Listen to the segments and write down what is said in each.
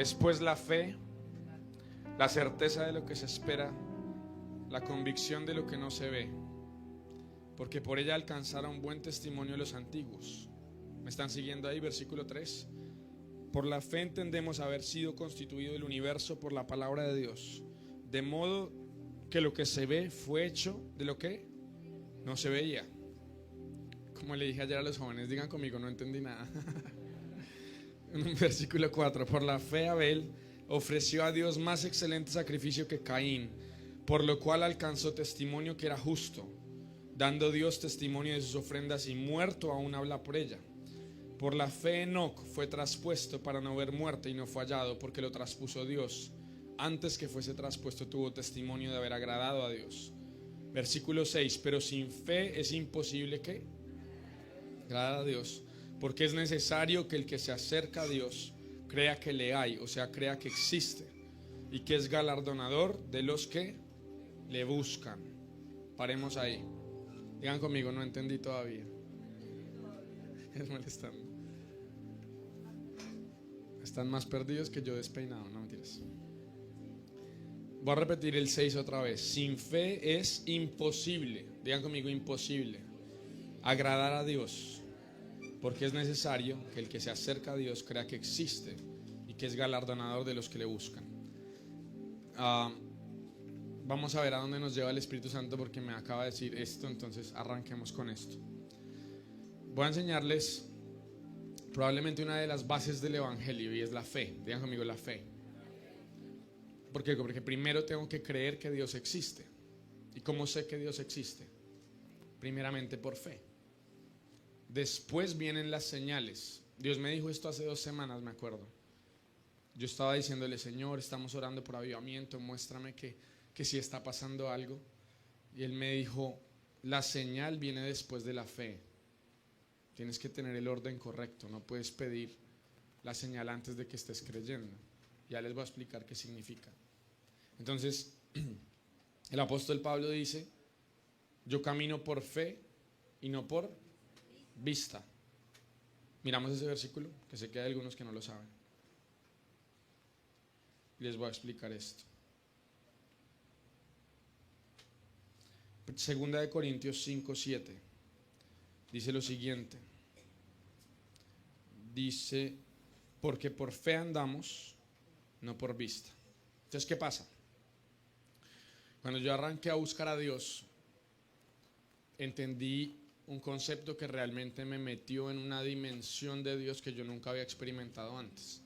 Es pues la fe, la certeza de lo que se espera, la convicción de lo que no se ve, porque por ella alcanzaron buen testimonio los antiguos. ¿Me están siguiendo ahí? Versículo 3. Por la fe entendemos haber sido constituido el universo por la palabra de Dios, de modo que lo que se ve fue hecho de lo que no se veía. Como le dije ayer a los jóvenes, digan conmigo, no entendí nada. En versículo 4, por la fe Abel ofreció a Dios más excelente sacrificio que Caín, por lo cual alcanzó testimonio que era justo, dando Dios testimonio de sus ofrendas, y muerto aún habla por ella. Por la fe Enoc fue traspuesto para no ver muerte y no fue hallado, porque lo traspuso Dios. Antes que fuese traspuesto tuvo testimonio de haber agradado a Dios. Versículo 6, pero sin fe es imposible que agradar a Dios, porque es necesario que el que se acerca a Dios crea que le hay, o sea, crea que existe, y que es galardonador de los que le buscan. Paremos ahí. Digan conmigo, no entendí todavía. Es molestando. Están más perdidos que yo despeinado, no mentiras. Voy a repetir el 6 otra vez. Sin fe es imposible, digan conmigo, imposible agradar a Dios, porque es necesario que el que se acerca a Dios crea que existe y que es galardonador de los que le buscan. Vamos a ver a dónde nos lleva el Espíritu Santo, porque me acaba de decir esto, entonces arranquemos con esto. Voy a enseñarles probablemente una de las bases del Evangelio, y es la fe. Digan conmigo, la fe. ¿Por qué? Porque primero tengo que creer que Dios existe. ¿Y cómo sé que Dios existe? Primeramente por fe. Después vienen las señales. Dios me dijo esto hace 2 semanas, me acuerdo. Yo estaba diciéndole, Señor, estamos orando por avivamiento, muéstrame que sí está pasando algo. Y Él me dijo, la señal viene después de la fe. Tienes que tener el orden correcto, no puedes pedir la señal antes de que estés creyendo. Ya les voy a explicar qué significa. Entonces, el apóstol Pablo dice, yo camino por fe y no por vista. Miramos ese versículo, que sé que hay algunos que no lo saben. Les voy a explicar esto. Segunda de Corintios 5:7 dice lo siguiente. Dice, porque por fe andamos, no por vista. Entonces, ¿qué pasa? Cuando yo arranqué a buscar a Dios, entendí un concepto que realmente me metió en una dimensión de Dios que yo nunca había experimentado antes.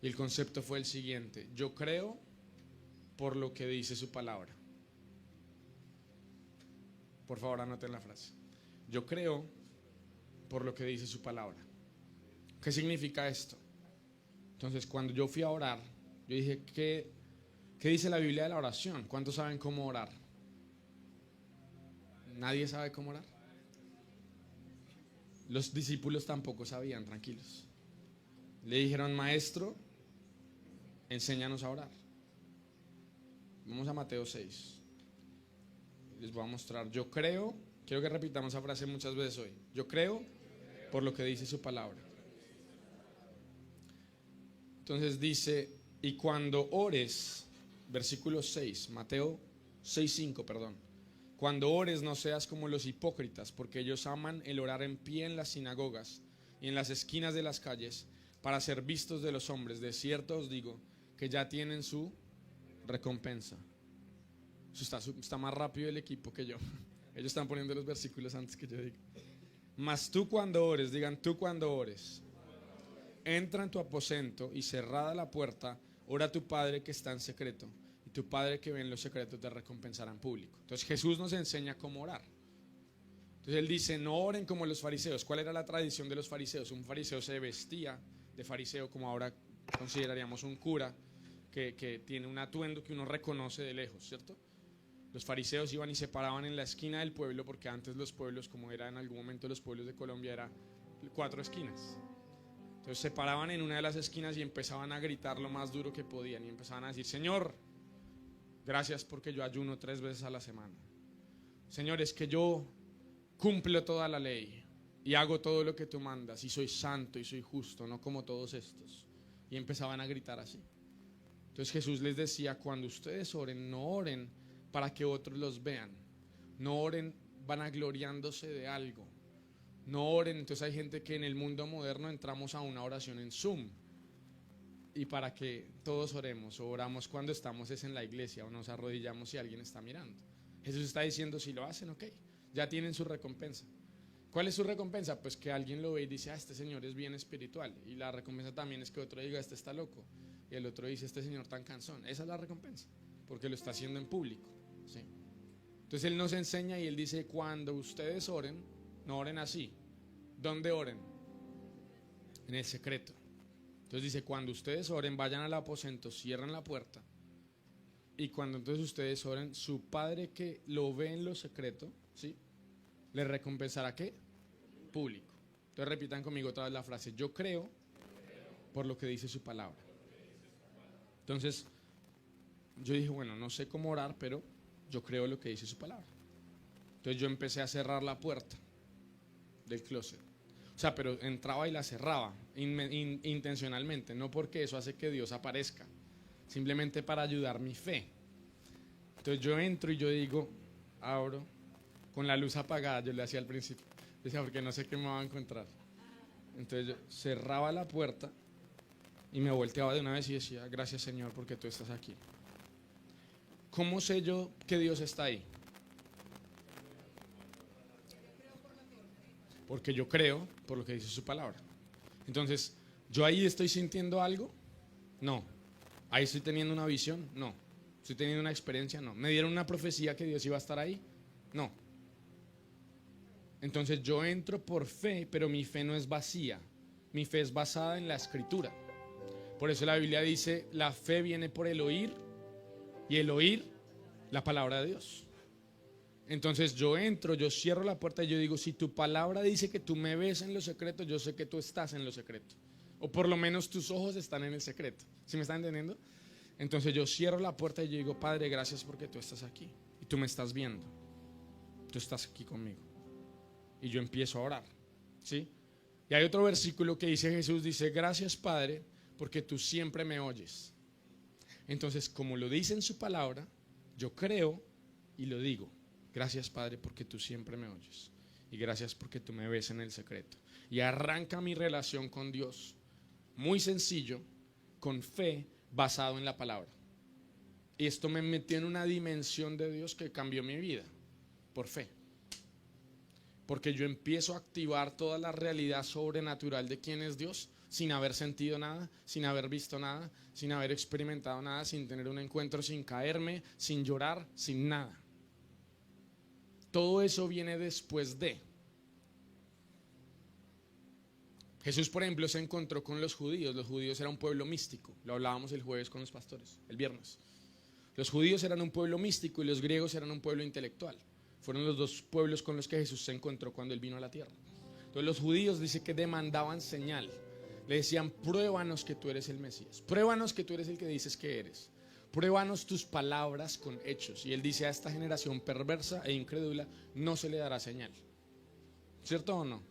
Y el concepto fue el siguiente: yo creo por lo que dice su palabra. Por favor, anoten la frase. Yo creo por lo que dice su palabra. ¿Qué significa esto? Entonces, cuando yo fui a orar, yo dije, ¿qué dice la Biblia de la oración? ¿Cuántos saben cómo orar? ¿Nadie sabe cómo orar? Los discípulos tampoco sabían, tranquilos. Le dijeron, maestro, enséñanos a orar. Vamos a Mateo 6. Les voy a mostrar. Yo creo, quiero que repitamos esa frase muchas veces hoy. Yo creo por lo que dice su palabra. Entonces dice, y cuando ores, versículo 6, Mateo 6:5, perdón. Cuando ores no seas como los hipócritas, porque ellos aman el orar en pie en las sinagogas y en las esquinas de las calles para ser vistos de los hombres. De cierto os digo que ya tienen su recompensa. Eso está más rápido el equipo que yo. Ellos están poniendo los versículos antes que yo diga. Mas tú cuando ores, digan tú cuando ores, entra en tu aposento y cerrada la puerta, ora a tu Padre que está en secreto, y tu Padre que ve en los secretos te recompensará en público. Entonces Jesús nos enseña cómo orar. Entonces Él dice, no oren como los fariseos. ¿Cuál era la tradición de los fariseos? Un fariseo se vestía de fariseo, como ahora consideraríamos un cura, que tiene un atuendo que uno reconoce de lejos, ¿cierto? Los fariseos iban y se paraban en la esquina del pueblo, porque antes los pueblos, como era en algún momento los pueblos de Colombia, era 4 esquinas. Entonces se paraban en una de las esquinas y empezaban a gritar lo más duro que podían, y empezaban a decir, Señor, gracias porque yo ayuno 3 veces a la semana. Señor, es que yo cumplo toda la ley y hago todo lo que tú mandas, y soy santo y soy justo, no como todos estos. Y empezaban a gritar así. Entonces Jesús les decía, cuando ustedes oren, no oren para que otros los vean. No oren vanagloriándose de algo. No oren. Entonces hay gente que en el mundo moderno entramos a una oración en Zoom. Y para que todos oremos, o oramos cuando estamos es en la iglesia, o nos arrodillamos si alguien está mirando. Jesús está diciendo, si lo hacen, ok, ya tienen su recompensa. ¿Cuál es su recompensa? Pues que alguien lo ve y dice, este señor es bien espiritual. Y la recompensa también es que otro diga, este está loco. Y el otro dice, este señor tan cansón. Esa es la recompensa, porque lo está haciendo en público, ¿sí? Entonces Él nos enseña y Él dice, cuando ustedes oren, no oren así. ¿Dónde oren? En el secreto. Entonces dice, cuando ustedes oren, vayan al aposento, cierren la puerta. Y cuando entonces ustedes oren, su Padre que lo ve en lo secreto, ¿sí?, le recompensará, ¿qué? Público. Entonces repitan conmigo otra vez la frase, yo creo por lo que dice su palabra. Entonces yo dije, bueno, no sé cómo orar, pero yo creo lo que dice su palabra. Entonces yo empecé a cerrar la puerta del closet. O sea, pero entraba y la cerraba intencionalmente, no porque eso hace que Dios aparezca, simplemente para ayudar mi fe. Entonces yo entro y yo digo, abro, con la luz apagada, yo le hacía al principio, decía, porque no sé qué me va a encontrar. Entonces yo cerraba la puerta y me volteaba de una vez y decía, gracias Señor porque tú estás aquí. ¿Cómo sé yo que Dios está ahí? Porque yo creo por lo que dice su palabra. Entonces, ¿yo ahí estoy sintiendo algo? No. ¿Ahí estoy teniendo una visión? No. ¿Estoy teniendo una experiencia? No. ¿Me dieron una profecía que Dios iba a estar ahí? No. Entonces yo entro por fe, pero mi fe no es vacía. Mi fe es basada en la Escritura. Por eso la Biblia dice, la fe viene por el oír y el oír la palabra de Dios. Entonces yo entro, yo cierro la puerta y yo digo, si tu palabra dice que tú me ves en lo secreto, yo sé que tú estás en lo secreto. O por lo menos tus ojos están en el secreto. ¿Sí me están entendiendo? Entonces yo cierro la puerta y yo digo, Padre, gracias porque tú estás aquí. Y tú me estás viendo. Tú estás aquí conmigo. Y yo empiezo a orar. ¿Sí? Y hay otro versículo que dice Jesús, dice, gracias Padre, porque tú siempre me oyes. Entonces, como lo dice en su palabra, yo creo y lo digo. Gracias Padre porque tú siempre me oyes y gracias porque tú me ves en el secreto. Y arranca mi relación con Dios, muy sencillo, con fe, basado en la palabra. Y esto me metió en una dimensión de Dios que cambió mi vida, por fe. Porque yo empiezo a activar toda la realidad sobrenatural de quién es Dios, sin haber sentido nada, sin haber visto nada, sin haber experimentado nada, sin tener un encuentro, sin caerme, sin llorar, sin nada. Todo eso viene después de. Jesús, por ejemplo, se encontró con los judíos. Los judíos eran un pueblo místico. Lo hablábamos el jueves con los pastores, el viernes. Los judíos eran un pueblo místico y los griegos eran un pueblo intelectual. Fueron los dos pueblos con los que Jesús se encontró cuando Él vino a la tierra. Entonces los judíos dice que demandaban señal. Le decían, pruébanos que tú eres el Mesías. Pruébanos que tú eres el que dices que eres. Pruébanos tus palabras con hechos. Y Él dice, a esta generación perversa e incrédula no se le dará señal. ¿Cierto o no?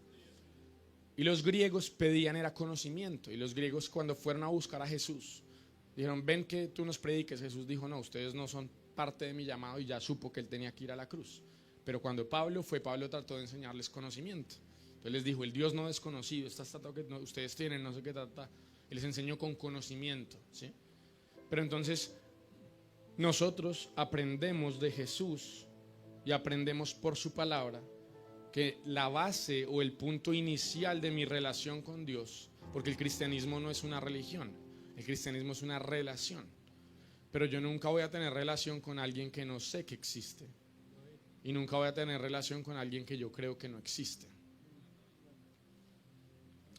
Y los griegos pedían era conocimiento. Y los griegos cuando fueron a buscar a Jesús, dijeron, ven que tú nos prediques. Jesús dijo, no, ustedes no son parte de mi llamado. Y ya supo que Él tenía que ir a la cruz. Pero cuando Pablo trató de enseñarles conocimiento. Entonces les dijo, el Dios no desconocido, esta estatua que ustedes tienen, no sé qué trata. Y les enseñó con conocimiento, ¿sí? Pero entonces nosotros aprendemos de Jesús y aprendemos por su palabra que la base o el punto inicial de mi relación con Dios, porque el cristianismo no es una religión, el cristianismo es una relación. Pero yo nunca voy a tener relación con alguien que no sé que existe. Y nunca voy a tener relación con alguien que yo creo que no existe.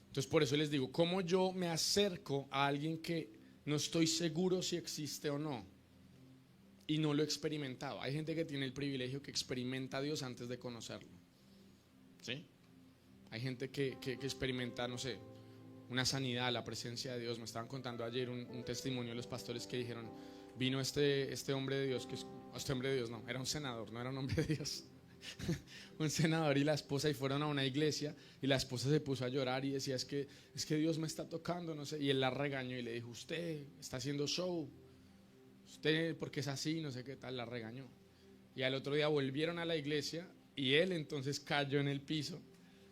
Entonces por eso les digo, ¿cómo yo me acerco a alguien que no estoy seguro si existe o no? Y no lo he experimentado. Hay gente que tiene el privilegio que experimenta a Dios antes de conocerlo. ¿Sí? Hay gente que experimenta, no sé, una sanidad, la presencia de Dios. Me estaban contando ayer un testimonio de los pastores que dijeron, vino este hombre de Dios, este hombre de Dios no, era un senador, no era un hombre de Dios. un senador y la esposa, y fueron a una iglesia y la esposa se puso a llorar y decía, es que Dios me está tocando, no sé, y él la regañó y le dijo, usted está haciendo show, usted porque es así, no sé qué tal, la regañó. Y al otro día volvieron a la iglesia y él entonces cayó en el piso,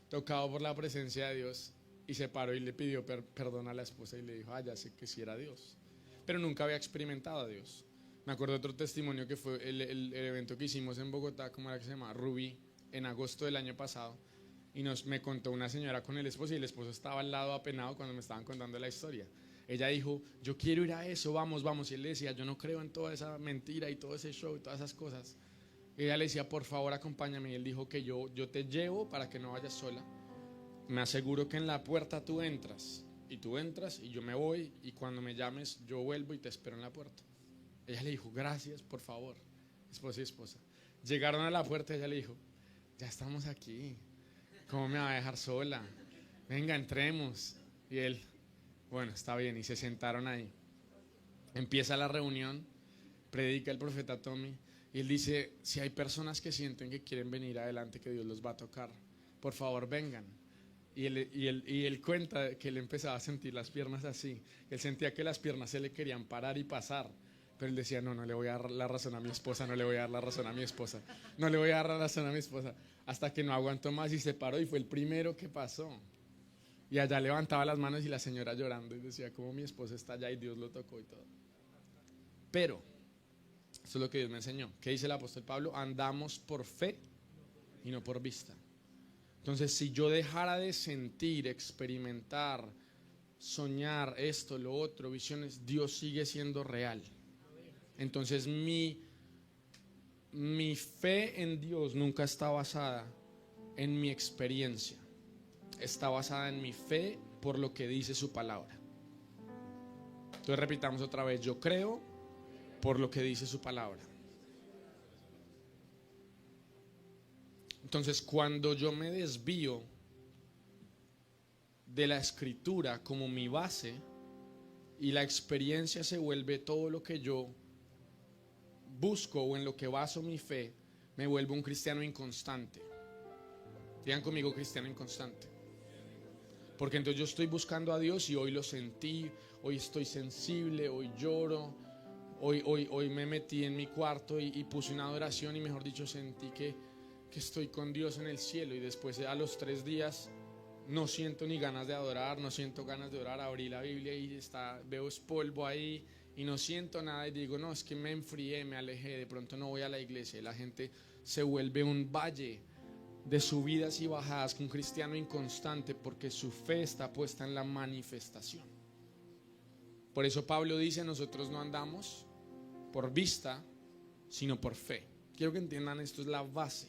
tocado por la presencia de Dios, y se paró y le pidió perdón a la esposa y le dijo, ya sé que sí era Dios, pero nunca había experimentado a Dios. Me acuerdo de otro testimonio que fue el evento que hicimos en Bogotá, ¿cómo era que se llama? Rubí, en agosto del año pasado, y me contó una señora con el esposo, y el esposo estaba al lado apenado cuando me estaban contando la historia. Ella dijo, yo quiero ir a eso, vamos, vamos, y él le decía, yo no creo en toda esa mentira y todo ese show y todas esas cosas. Y ella le decía, por favor acompáñame, y él dijo que yo te llevo para que no vayas sola, me aseguro que en la puerta tú entras y yo me voy, y cuando me llames yo vuelvo y te espero en la puerta. Ella le dijo, gracias, por favor, esposo y esposa. Llegaron a la puerta y ella le dijo, ya estamos aquí, ¿cómo me va a dejar sola? Venga, entremos. Y él, bueno, está bien, y se sentaron ahí. Empieza la reunión, predica el profeta Tommy, y él dice, si hay personas que sienten que quieren venir adelante, que Dios los va a tocar, por favor vengan. Y él cuenta que él empezaba a sentir las piernas así, él sentía que las piernas se le querían parar y pasar, pero él decía, no le voy a dar la razón a mi esposa, no le voy a dar la razón a mi esposa, no le voy a dar la razón a mi esposa, hasta que no aguantó más y se paró y fue el primero que pasó. Y allá levantaba las manos y la señora llorando y decía, como mi esposa está allá y Dios lo tocó y todo. Pero, eso es lo que Dios me enseñó. ¿Qué dice el apóstol Pablo? Andamos por fe y no por vista. Entonces, si yo dejara de sentir, experimentar, soñar esto, lo otro, visiones, Dios sigue siendo real. Entonces mi fe en Dios nunca está basada en mi experiencia, está basada en mi fe por lo que dice su palabra. Entonces repitamos otra vez, yo creo por lo que dice su palabra. Entonces cuando yo me desvío de la escritura como mi base y la experiencia se vuelve todo lo que yo busco o en lo que baso mi fe, me vuelvo un cristiano inconstante. Digan conmigo, cristiano inconstante. Porque entonces yo estoy buscando a Dios y hoy lo sentí, hoy estoy sensible, hoy lloro, hoy me metí en mi cuarto y puse una adoración y mejor dicho sentí que estoy con Dios en el cielo, y después a los 3 días no siento ni ganas de adorar, no siento ganas de orar, abrí la Biblia y veo polvo ahí y no siento nada y digo, no, es que me enfrié, me alejé, de pronto no voy a la iglesia, y la gente se vuelve un valle de subidas y bajadas, con un cristiano inconstante, porque su fe está puesta en la manifestación. Por eso Pablo dice, nosotros no andamos por vista, sino por fe. Quiero que entiendan, esto es la base.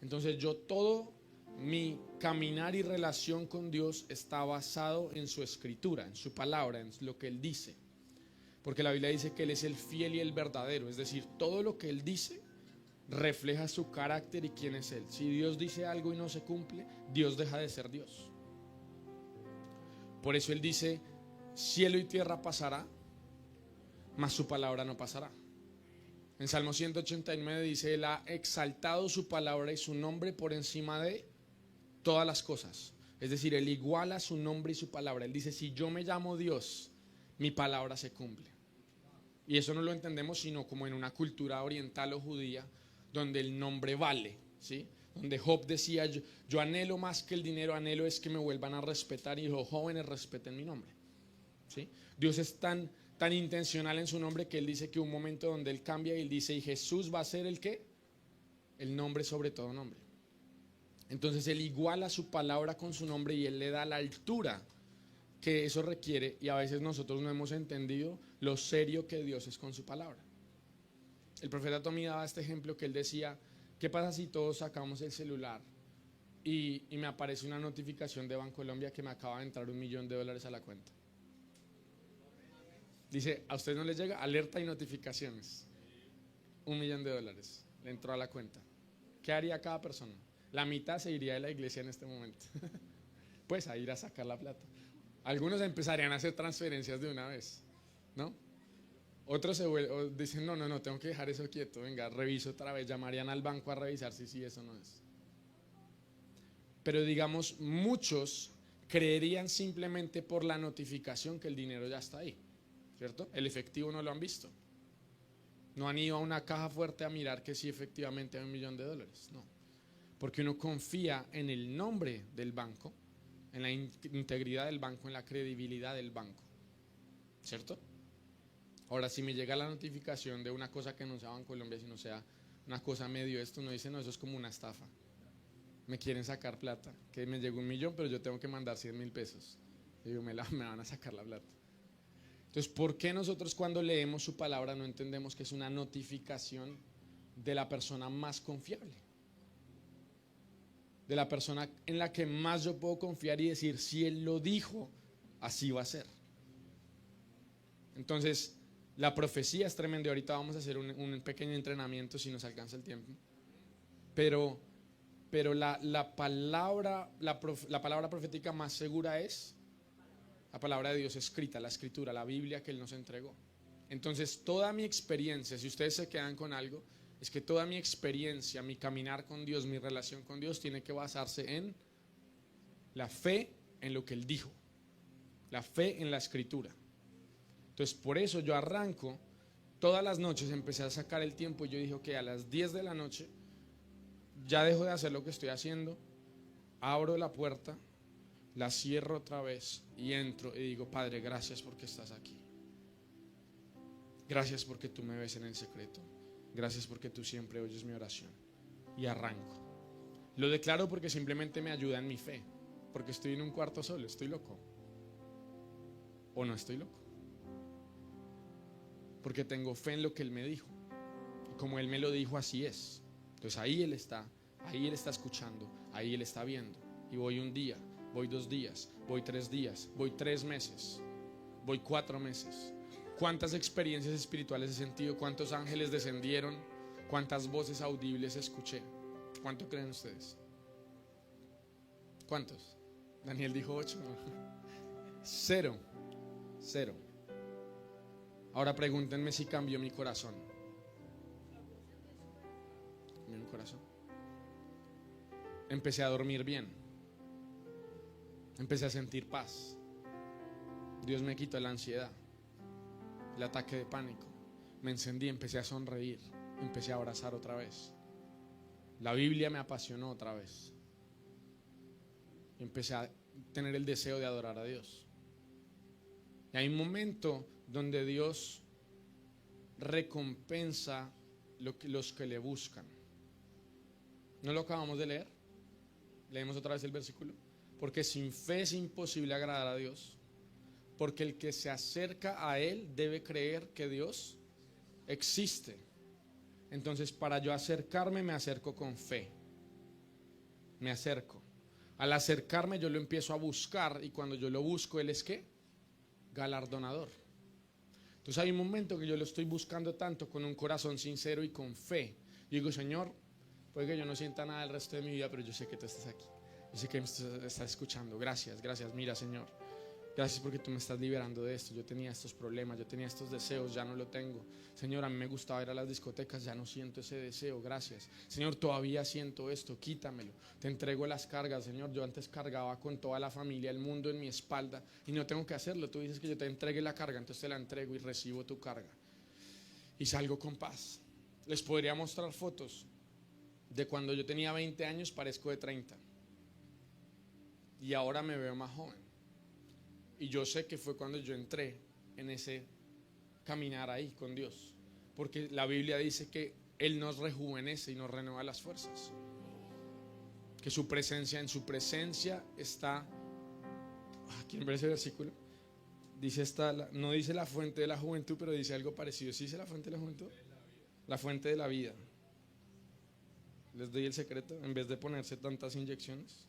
Entonces todo mi caminar y relación con Dios está basado en su escritura, en su palabra, en lo que Él dice. Porque la Biblia dice que Él es el fiel y el verdadero, es decir, todo lo que Él dice refleja su carácter y quién es Él. Si Dios dice algo y no se cumple, Dios deja de ser Dios. Por eso Él dice, cielo y tierra pasará, mas su palabra no pasará. En Salmo 189 dice, Él ha exaltado su palabra y su nombre por encima de todas las cosas. Es decir, Él iguala su nombre y su palabra. Él dice, si yo me llamo Dios, mi palabra se cumple. Y eso no lo entendemos sino como en una cultura oriental o judía, donde el nombre vale, ¿sí? Donde Job decía, yo anhelo más que el dinero, anhelo es que me vuelvan a respetar y los jóvenes respeten mi nombre, ¿sí? Dios es tan intencional en su nombre que Él dice que un momento donde Él cambia y Él dice, y Jesús va a ser el ¿qué? El nombre sobre todo nombre. Entonces Él iguala su palabra con su nombre y Él le da la altura que eso requiere, y a veces nosotros no hemos entendido lo serio que Dios es con su palabra. El profeta Tommy daba este ejemplo que él decía, ¿qué pasa si todos sacamos el celular y me aparece una notificación de Bancolombia que me acaba de entrar $1.000.000 a la cuenta? Dice, ¿a usted no le llega? Alerta y notificaciones. $1.000.000 le entró a la cuenta. ¿Qué haría cada persona? La mitad se iría de la iglesia en este momento. Pues a ir a sacar la plata. Algunos empezarían a hacer transferencias de una vez, ¿no? Otros dicen, no, tengo que dejar eso quieto, venga, reviso otra vez, llamarían al banco a revisar si sí, eso no es. Pero digamos, muchos creerían simplemente por la notificación que el dinero ya está ahí, ¿cierto? El efectivo no lo han visto. No han ido a una caja fuerte a mirar que sí efectivamente hay $1.000.000, no. Porque uno confía en el nombre del banco, en la integridad del banco, en la credibilidad del banco, ¿cierto? Ahora, si me llega la notificación de una cosa que no sea Banco Colombia, sino sea una cosa medio esto, uno dice, no, eso es como una estafa. Me quieren sacar plata, que me llegó 1.000.000, pero yo tengo que mandar 100.000 pesos. Digo, me van a sacar la plata. Entonces, ¿por qué nosotros cuando leemos su palabra no entendemos que es una notificación de la persona más confiable? De la persona en la que más yo puedo confiar y decir, si él lo dijo, así va a ser. Entonces, la profecía es tremenda. Ahorita vamos a hacer un pequeño entrenamiento si nos alcanza el tiempo. Pero la palabra profética más segura es la palabra de Dios escrita, la escritura, la Biblia que Él nos entregó. Entonces, toda mi experiencia, si ustedes se quedan con algo, es que toda mi experiencia, mi caminar con Dios, mi relación con Dios, tiene que basarse en la fe en lo que Él dijo, la fe en la escritura. Entonces, por eso yo arranco, todas las noches empecé a sacar el tiempo y yo dije, ok, a las 10 de la noche ya dejo de hacer lo que estoy haciendo, abro la puerta, la cierro otra vez y entro y digo, Padre, gracias porque estás aquí. Gracias porque tú me ves en el secreto. Gracias porque tú siempre oyes mi oración. Y arranco. Lo declaro porque simplemente me ayuda en mi fe. Porque estoy en un cuarto solo, estoy loco. ¿O no estoy loco? Porque tengo fe en lo que Él me dijo. Y como Él me lo dijo, así es. Entonces ahí Él está escuchando, ahí Él está viendo. Y voy un día, voy 2 días, voy 3 días, voy 3 meses, voy 4 meses. ¿Cuántas experiencias espirituales he sentido? ¿Cuántos ángeles descendieron? ¿Cuántas voces audibles escuché? ¿Cuánto creen ustedes? ¿Cuántos? Daniel dijo 8. 0. Ahora pregúntenme si cambió mi corazón. ¿Cambió mi corazón? Empecé a dormir bien. Empecé a sentir paz. Dios me quitó la ansiedad, el ataque de pánico. Me encendí, empecé a sonreír, empecé a abrazar otra vez. La Biblia me apasionó otra vez. Empecé a tener el deseo de adorar a Dios. Y hay un momento donde Dios recompensa los que le buscan. ¿No lo acabamos de leer? Leemos otra vez el versículo. Porque sin fe es imposible agradar a Dios. Porque el que se acerca a Él debe creer que Dios existe. Entonces, para yo acercarme, me acerco con fe. Me acerco. Al acercarme, yo lo empiezo a buscar. Y cuando yo lo busco, Él es ¿qué? Galardonador. Entonces hay un momento que yo lo estoy buscando tanto con un corazón sincero y con fe. Y digo, Señor, puede que yo no sienta nada el resto de mi vida, pero yo sé que tú estás aquí. Yo sé que me estás escuchando. Gracias. Mira, Señor, gracias porque tú me estás liberando de esto. Yo tenía estos problemas, yo tenía estos deseos, ya no lo tengo. Señor, a mí me gustaba ir a las discotecas, ya no siento ese deseo. Gracias. Señor, todavía siento esto, quítamelo. Te entrego las cargas, Señor. Yo antes cargaba con toda la familia, el mundo en mi espalda y no tengo que hacerlo. Tú dices que yo te entregue la carga, entonces te la entrego y recibo tu carga. Y salgo con paz. Les podría mostrar fotos de cuando yo tenía 20 años, parezco de 30. Y ahora me veo más joven. Y yo sé que fue cuando yo entré en ese caminar ahí con Dios. Porque la Biblia dice que Él nos rejuvenece y nos renueva las fuerzas. Que su presencia, en su presencia está. ¿Quieren ver ese versículo? Dice no dice la fuente de la juventud, pero dice algo parecido. ¿Sí dice la fuente de la juventud? La fuente de la vida. Les doy el secreto, en vez de ponerse tantas inyecciones.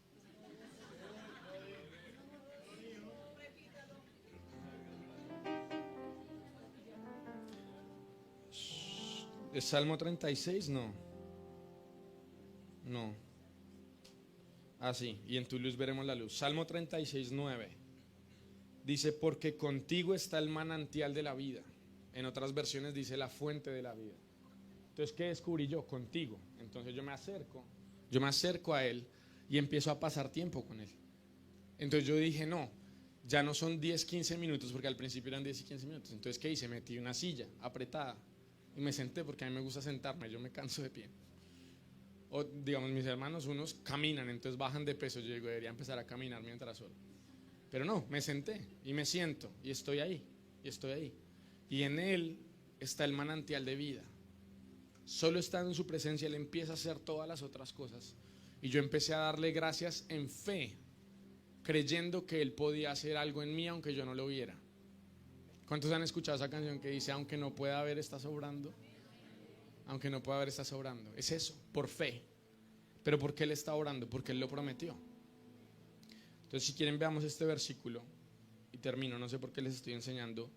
¿Es Salmo 36? No. Sí, y en tu luz veremos la luz. Salmo 36, 9. Dice, porque contigo está el manantial de la vida. En otras versiones dice la fuente de la vida. Entonces, ¿qué descubrí yo? Contigo. Entonces yo me acerco a Él y empiezo a pasar tiempo con Él. Entonces yo dije, no, ya no son 10, 15 minutos, porque al principio eran 10 y 15 minutos. Entonces, ¿qué hice? Metí una silla apretada y me senté, porque a mí me gusta sentarme, yo me canso de pie. O digamos, mis hermanos, unos caminan, entonces bajan de peso. Yo digo, debería empezar a caminar mientras solo. Pero no, me senté y me siento y estoy ahí, y estoy ahí. Y en Él está el manantial de vida. Solo estando en su presencia, Él empieza a hacer todas las otras cosas. Y yo empecé a darle gracias en fe, creyendo que Él podía hacer algo en mí aunque yo no lo viera. ¿Cuántos han escuchado esa canción que dice, aunque no pueda ver, está sobrando? Aunque no pueda ver, está sobrando. Es eso, por fe. ¿Pero por qué Él está orando? Porque Él lo prometió. Entonces, si quieren, veamos este versículo y termino. No sé por qué les estoy enseñando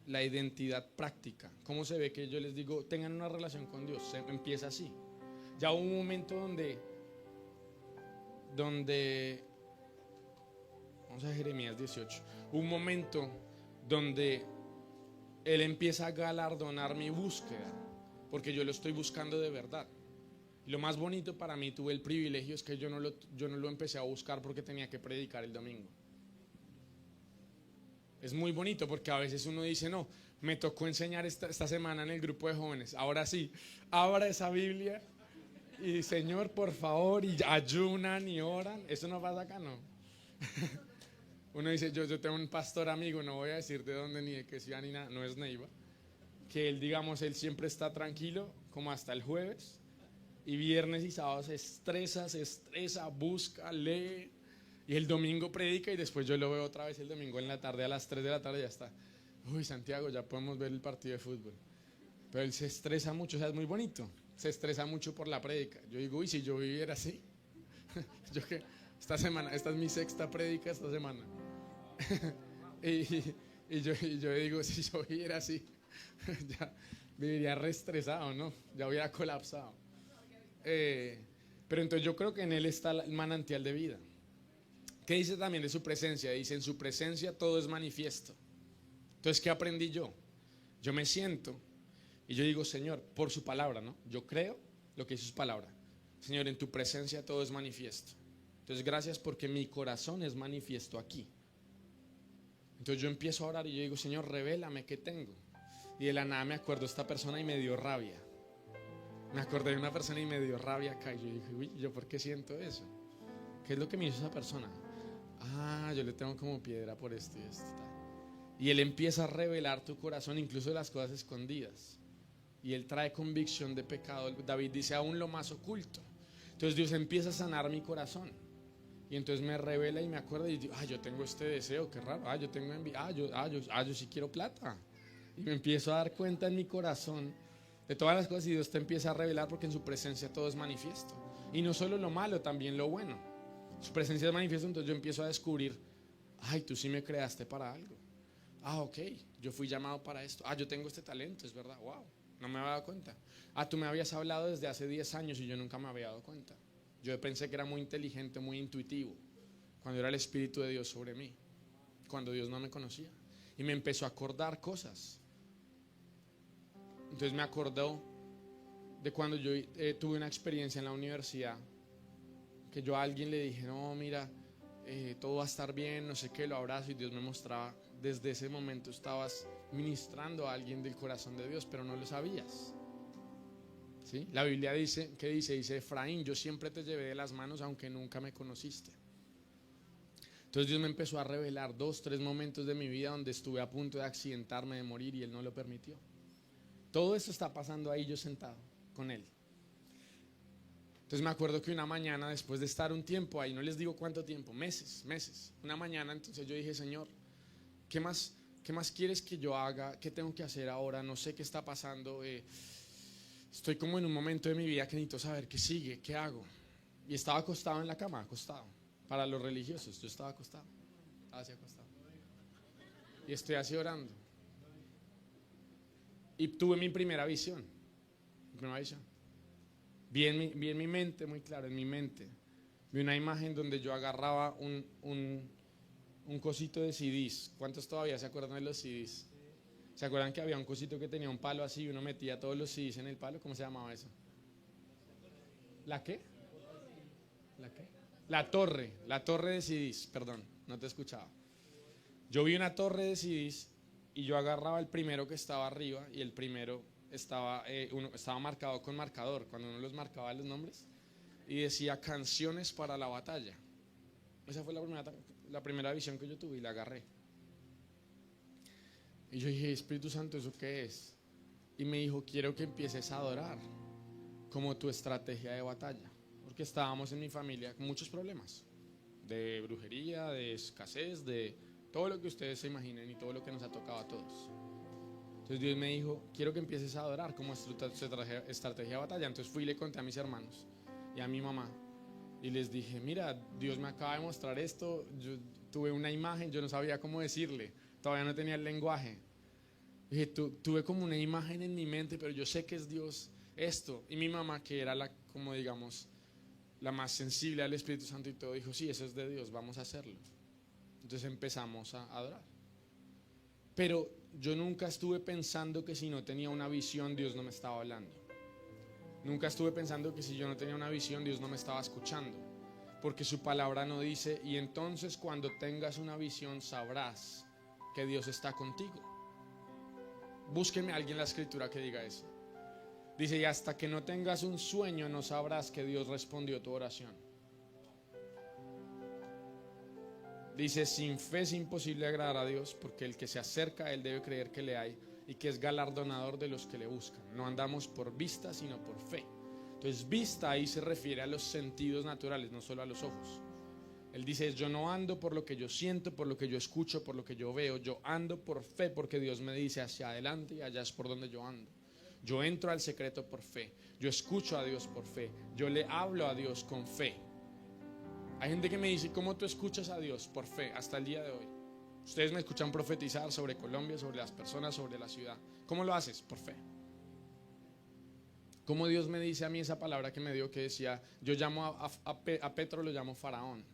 la identidad práctica. ¿Cómo se ve que yo les digo, tengan una relación con Dios? Se empieza así. Ya hubo un momento donde vamos a Jeremías 18. Un momento donde Él empieza a galardonar mi búsqueda, porque yo lo estoy buscando de verdad. Y lo más bonito para mí, tuve el privilegio, es que yo no lo empecé a buscar porque tenía que predicar el domingo. Es muy bonito porque a veces uno dice, no, me tocó enseñar esta semana en el grupo de jóvenes. Ahora sí, abra esa Biblia y Señor, por favor, y ayunan y oran. Eso no pasa acá, no. Uno dice, yo tengo un pastor amigo, no voy a decir de dónde ni de qué ciudad ni nada, no es Neiva, que él, digamos, él siempre está tranquilo como hasta el jueves, y viernes y sábado se estresa, busca, lee, y el domingo predica, y después yo lo veo otra vez el domingo en la tarde, a las 3 de la tarde ya está. Uy, Santiago, ya podemos ver el partido de fútbol. Pero él se estresa mucho, o sea, es muy bonito, se estresa mucho por la prédica. Yo digo, uy, si yo viviera así, yo que esta semana, esta es mi sexta prédica esta semana. y yo digo, si yo viviera así, ya viviría re estresado, ¿no? Ya hubiera colapsado. Pero entonces yo creo que en Él está el manantial de vida. ¿Qué dice también de su presencia? Dice, en su presencia todo es manifiesto. Entonces, ¿qué aprendí yo? Yo me siento y yo digo, Señor, por su palabra, ¿no? Yo creo lo que dice su palabra. Señor, en tu presencia todo es manifiesto. Entonces, gracias porque mi corazón es manifiesto aquí. Entonces yo empiezo a orar y yo digo, Señor, revélame qué tengo. Y de la nada me acuerdo de esta persona y me dio rabia. Me acordé de una persona y me dio rabia acá. Y yo dije, uy, ¿yo por qué siento eso? ¿Qué es lo que me hizo esa persona? Ah, yo le tengo como piedra por esto y esto. Y Él empieza a revelar tu corazón, incluso las cosas escondidas. Y Él trae convicción de pecado. David dice, aún lo más oculto. Entonces Dios empieza a sanar mi corazón. Y entonces me revela y me acuerdo y digo, yo tengo este deseo, qué raro, yo tengo envidia, yo sí quiero plata. Y me empiezo a dar cuenta en mi corazón de todas las cosas y Dios te empieza a revelar porque en su presencia todo es manifiesto. Y no solo lo malo, también lo bueno. Su presencia es manifiesto, entonces yo empiezo a descubrir, tú sí me creaste para algo. Ok, yo fui llamado para esto. Yo tengo este talento, es verdad, wow, no me había dado cuenta. Tú me habías hablado desde hace 10 años y yo nunca me había dado cuenta. Yo pensé que era muy inteligente, muy intuitivo, cuando era el Espíritu de Dios sobre mí, cuando Dios no me conocía. Y me empezó a acordar cosas. Entonces me acordó de cuando yo tuve una experiencia en la universidad, que yo a alguien le dije, no, mira, todo va a estar bien, no sé qué, lo abrazo, y Dios me mostraba, desde ese momento estabas ministrando a alguien del corazón de Dios, pero no lo sabías. ¿Sí? La Biblia dice, ¿qué dice? Dice, Efraín, yo siempre te llevé de las manos aunque nunca me conociste. Entonces Dios me empezó a revelar 2, 3 momentos de mi vida donde estuve a punto de accidentarme, de morir, y Él no lo permitió. Todo esto está pasando ahí yo sentado con Él. Entonces me acuerdo que una mañana, después de estar un tiempo ahí, no les digo cuánto tiempo, meses, una mañana, entonces yo dije, Señor, ¿qué más quieres que yo haga? ¿Qué tengo que hacer ahora? No sé qué está pasando. Estoy como en un momento de mi vida que necesito saber qué sigue, qué hago. Y estaba acostado en la cama, acostado. Para los religiosos, yo estaba acostado. Estaba así acostado. Y estoy así orando. Y tuve mi primera visión. Vi en mi mente, muy claro, en mi mente. Vi una imagen donde yo agarraba un cosito de CDs. ¿Cuántos todavía se acuerdan de los CDs? ¿Se acuerdan que había un cosito que tenía un palo así y uno metía todos los CDs en el palo? ¿Cómo se llamaba eso? ¿La qué? ¿La qué? La torre de CDs, perdón, no te escuchaba. Yo vi una torre de CDs y yo agarraba el primero que estaba arriba y el primero estaba marcado con marcador, cuando uno los marcaba los nombres, y decía canciones para la batalla. Esa fue la primera visión que yo tuve y la agarré. Y yo dije, Espíritu Santo, ¿eso qué es? Y me dijo, quiero que empieces a adorar como tu estrategia de batalla. Porque estábamos en mi familia con muchos problemas, de brujería, de escasez, de todo lo que ustedes se imaginen y todo lo que nos ha tocado a todos. Entonces Dios me dijo, quiero que empieces a adorar como estrategia de batalla. Entonces fui y le conté a mis hermanos y a mi mamá y les dije, mira, Dios me acaba de mostrar esto, yo tuve una imagen, yo no sabía cómo decirle, todavía no tenía el lenguaje. Dije, tuve como una imagen en mi mente, pero yo sé que es Dios esto. Y mi mamá, que era como digamos, la más sensible al Espíritu Santo y todo, dijo, sí, eso es de Dios, vamos a hacerlo. Entonces empezamos a adorar. Pero yo nunca estuve pensando que si no tenía una visión, Dios no me estaba hablando. Nunca estuve pensando que si yo no tenía una visión, Dios no me estaba escuchando. Porque su palabra no dice, y entonces cuando tengas una visión sabrás que Dios está contigo. Búsquenme a alguien en la escritura que diga eso. Dice, y hasta que no tengas un sueño no sabrás que Dios respondió tu oración. Dice, sin fe es imposible agradar a Dios, porque el que se acerca a Él debe creer que le hay y que es galardonador de los que le buscan. No andamos por vista, sino por fe. Entonces, vista ahí se refiere a los sentidos naturales, no solo a los ojos. Él dice, yo no ando por lo que yo siento, por lo que yo escucho, por lo que yo veo. Yo ando por fe porque Dios me dice hacia adelante y allá es por donde yo ando. Yo entro al secreto por fe. Yo escucho a Dios por fe. Yo le hablo a Dios con fe. Hay gente que me dice, ¿cómo tú escuchas a Dios? Por fe, hasta el día de hoy. Ustedes me escuchan profetizar sobre Colombia, sobre las personas, sobre la ciudad. ¿Cómo lo haces? Por fe. ¿Cómo Dios me dice a mí esa palabra que me dio que decía, yo llamo a Petro, lo llamo Faraón?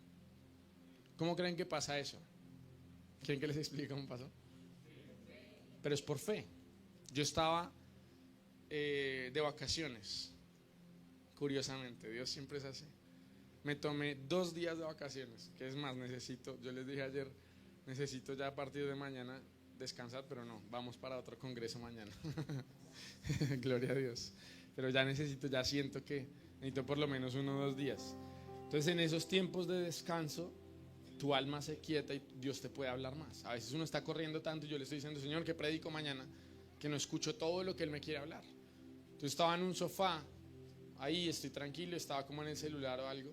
¿Cómo creen que pasa eso? ¿Quieren que les explique cómo pasó? Pero es por fe. Yo estaba de vacaciones, curiosamente, Dios siempre es así. Me tomé 2 días de vacaciones, que es más, yo les dije ayer, necesito ya a partir de mañana descansar, pero no, vamos para otro congreso mañana. Gloria a Dios. Pero ya siento que necesito por lo menos 1 o 2 días. Entonces en esos tiempos de descanso, tu alma se quieta y Dios te puede hablar más. A veces uno está corriendo tanto y yo le estoy diciendo, Señor, ¿qué predico mañana? Que no escucho todo lo que Él me quiere hablar. Entonces estaba en un sofá, ahí estoy tranquilo, estaba como en el celular o algo,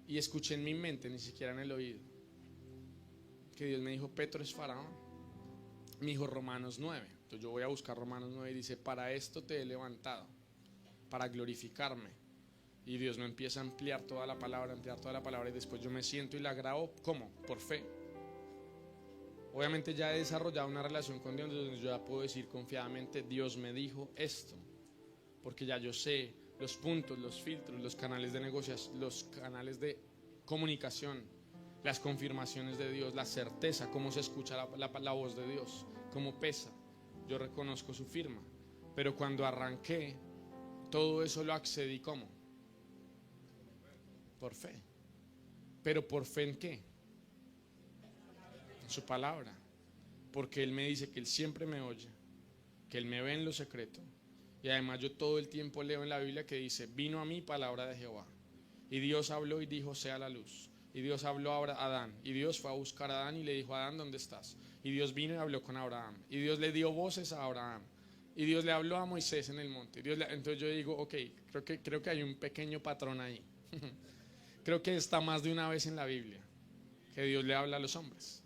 y escuché en mi mente, ni siquiera en el oído, que Dios me dijo, Petro es Faraón. Me dijo Romanos 9. Entonces yo voy a buscar Romanos 9 y dice, para esto te he levantado, para glorificarme. Y Dios me empieza a ampliar toda la palabra, y después yo me siento y la grabo, ¿cómo? Por fe. Obviamente ya he desarrollado una relación con Dios donde yo ya puedo decir confiadamente, Dios me dijo esto, porque ya yo sé los puntos, los filtros, los canales de negociación, los canales de comunicación, las confirmaciones de Dios, la certeza, cómo se escucha la voz de Dios, cómo pesa. Yo reconozco su firma, pero cuando arranqué, todo eso lo accedí ¿cómo? Por fe. ¿Pero por fe en qué? En su palabra. Porque Él me dice que Él siempre me oye, que Él me ve en lo secreto. Y además yo todo el tiempo leo en la Biblia que dice, vino a mí palabra de Jehová. Y Dios habló y dijo, sea la luz. Y Dios habló a Adán. Y Dios fue a buscar a Adán y le dijo, Adán, ¿dónde estás? Y Dios vino y habló con Abraham. Y Dios le dio voces a Abraham. Y Dios le habló a Moisés en el monte. Entonces yo digo, ok, creo que hay un pequeño patrón ahí. Creo que está más de una vez en la Biblia que Dios le habla a los hombres.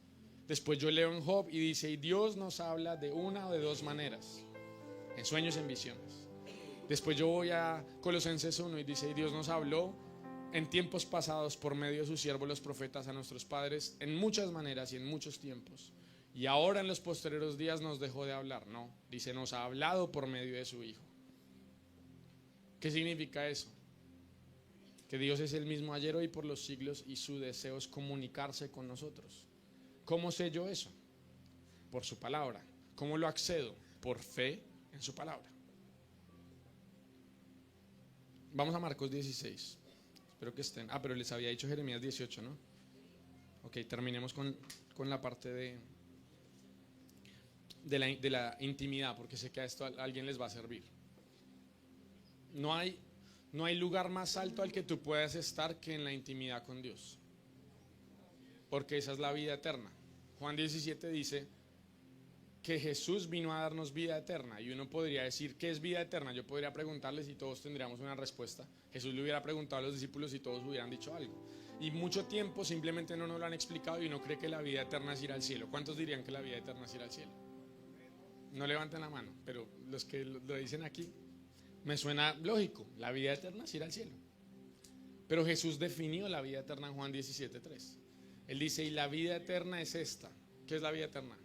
Después yo leo en Job y dice, y Dios nos habla de una o de 2 maneras, en sueños, en visiones. Después yo voy a Colosenses 1 y dice, y Dios nos habló en tiempos pasados por medio de sus siervos los profetas a nuestros padres en muchas maneras y en muchos tiempos. Y ahora en los posteriores días nos dejó de hablar. No, dice, nos ha hablado por medio de su Hijo. ¿Qué significa eso? Que Dios es el mismo ayer, hoy, por los siglos y su deseo es comunicarse con nosotros. ¿Cómo sé yo eso? Por su palabra. ¿Cómo lo accedo? Por fe en su palabra. Vamos a Marcos 16. Espero que estén. Pero les había dicho Jeremías 18, ¿no? Ok, terminemos con la parte de la intimidad, porque sé que a esto a alguien les va a servir. No hay lugar más alto al que tú puedas estar que en la intimidad con Dios, porque esa es la vida eterna. Juan 17 dice que Jesús vino a darnos vida eterna, y uno podría decir, ¿qué es vida eterna? Yo podría preguntarles y todos tendríamos una respuesta. Jesús le hubiera preguntado a los discípulos y todos hubieran dicho algo. Y mucho tiempo simplemente no nos lo han explicado y uno cree que la vida eterna es ir al cielo. ¿Cuántos dirían que la vida eterna es ir al cielo? No levanten la mano, pero los que lo dicen aquí, me suena lógico, la vida eterna es ir al cielo. Pero Jesús definió la vida eterna en Juan 17:3. Él dice, y la vida eterna es esta. ¿Qué es la vida eterna?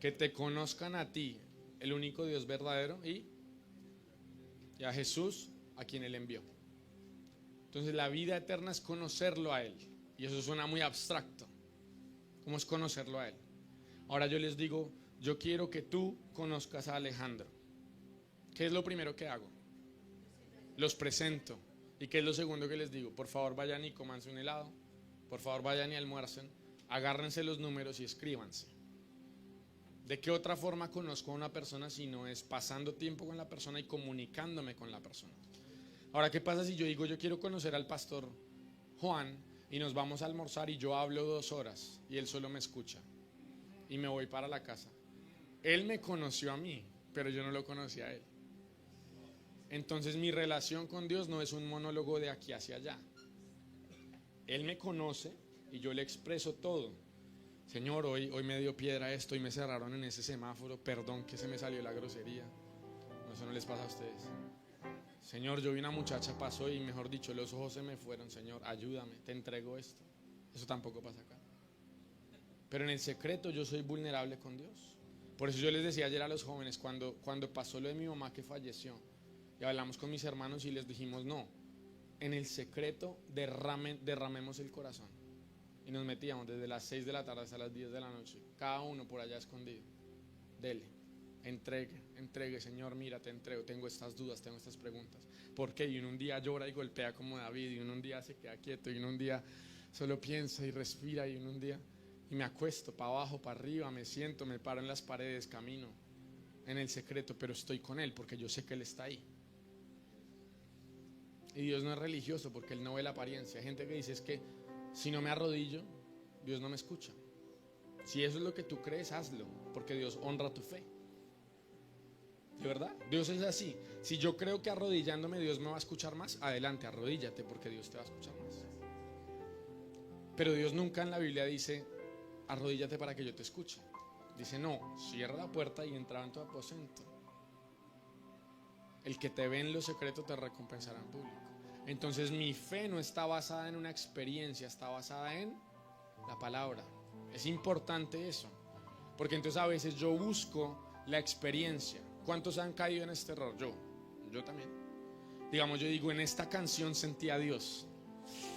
Que te conozcan a ti, el único Dios verdadero, y a Jesús, a quien Él envió. Entonces la vida eterna es conocerlo a Él. Y eso suena muy abstracto. ¿Cómo es conocerlo a Él? Ahora yo les digo, yo quiero que tú conozcas a Alejandro. ¿Qué es lo primero que hago? Los presento. ¿Y qué es lo segundo que les digo? Por favor vayan y cómanse un helado. Por favor vayan y almuercen. Agárrense los números y escríbanse. ¿De qué otra forma conozco a una persona si no es pasando tiempo con la persona y comunicándome con la persona? Ahora, ¿qué pasa si yo digo, yo quiero conocer al pastor Juan y nos vamos a almorzar y yo hablo 2 horas y él solo me escucha y me voy para la casa? Él me conoció a mí, pero yo no lo conocí a él. Entonces mi relación con Dios no es un monólogo de aquí hacia allá. Él me conoce y yo le expreso todo. Señor, hoy me dio piedra esto y me cerraron en ese semáforo, perdón que se me salió la grosería. No, eso no les pasa a ustedes. Señor, yo vi una muchacha, pasó y mejor dicho, los ojos se me fueron. Señor, ayúdame, te entrego esto. Eso tampoco pasa acá. Pero en el secreto yo soy vulnerable con Dios. Por eso yo les decía ayer a los jóvenes, cuando pasó lo de mi mamá que falleció, y hablamos con mis hermanos y les dijimos, no, en el secreto derramemos el corazón. Y nos metíamos desde las 6 de la tarde hasta las 10 de la noche, cada uno por allá escondido. Dele, entregue, Señor, mira, te entrego, tengo estas dudas, tengo estas preguntas. ¿Por qué? Y uno un día llora y golpea como David, y uno un día se queda quieto, y uno un día solo piensa y respira, y uno un día, y me acuesto para abajo, para arriba, me siento, me paro en las paredes, camino en el secreto, pero estoy con Él porque yo sé que Él está ahí. Y Dios no es religioso porque Él no ve la apariencia. Hay gente que dice es que si no me arrodillo, Dios no me escucha. Si eso es lo que tú crees, hazlo, porque Dios honra tu fe. ¿De verdad? Dios es así. Si yo creo que arrodillándome Dios me va a escuchar más, adelante, arrodíllate porque Dios te va a escuchar más. Pero Dios nunca en la Biblia dice, arrodíllate para que yo te escuche. Dice, no, cierra la puerta y entra en tu aposento. El que te ve en lo secreto te recompensará en público. Entonces mi fe no está basada en una experiencia, está basada en la palabra. Es importante eso, porque entonces a veces yo busco la experiencia. ¿Cuántos han caído en este error? Yo también. Digamos, yo digo, en esta canción sentí a Dios.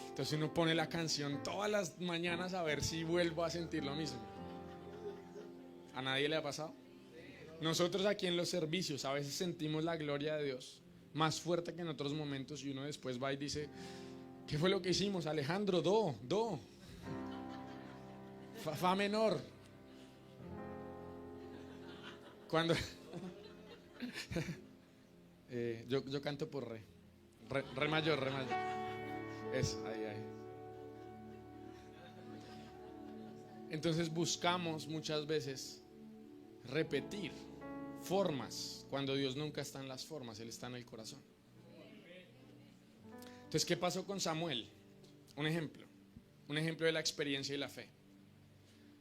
Entonces uno pone la canción todas las mañanas a ver si vuelvo a sentir lo mismo. ¿A nadie le ha pasado? Nosotros aquí en los servicios a veces sentimos la gloria de Dios más fuerte que en otros momentos y uno después va y dice, ¿qué fue lo que hicimos? Alejandro, do. Fa menor. Cuando yo canto por re mayor. Eso, ahí. Entonces buscamos muchas veces repetir formas cuando Dios nunca está en las formas, Él está en el corazón. Entonces, ¿qué pasó con Samuel? Un ejemplo de la experiencia y la fe.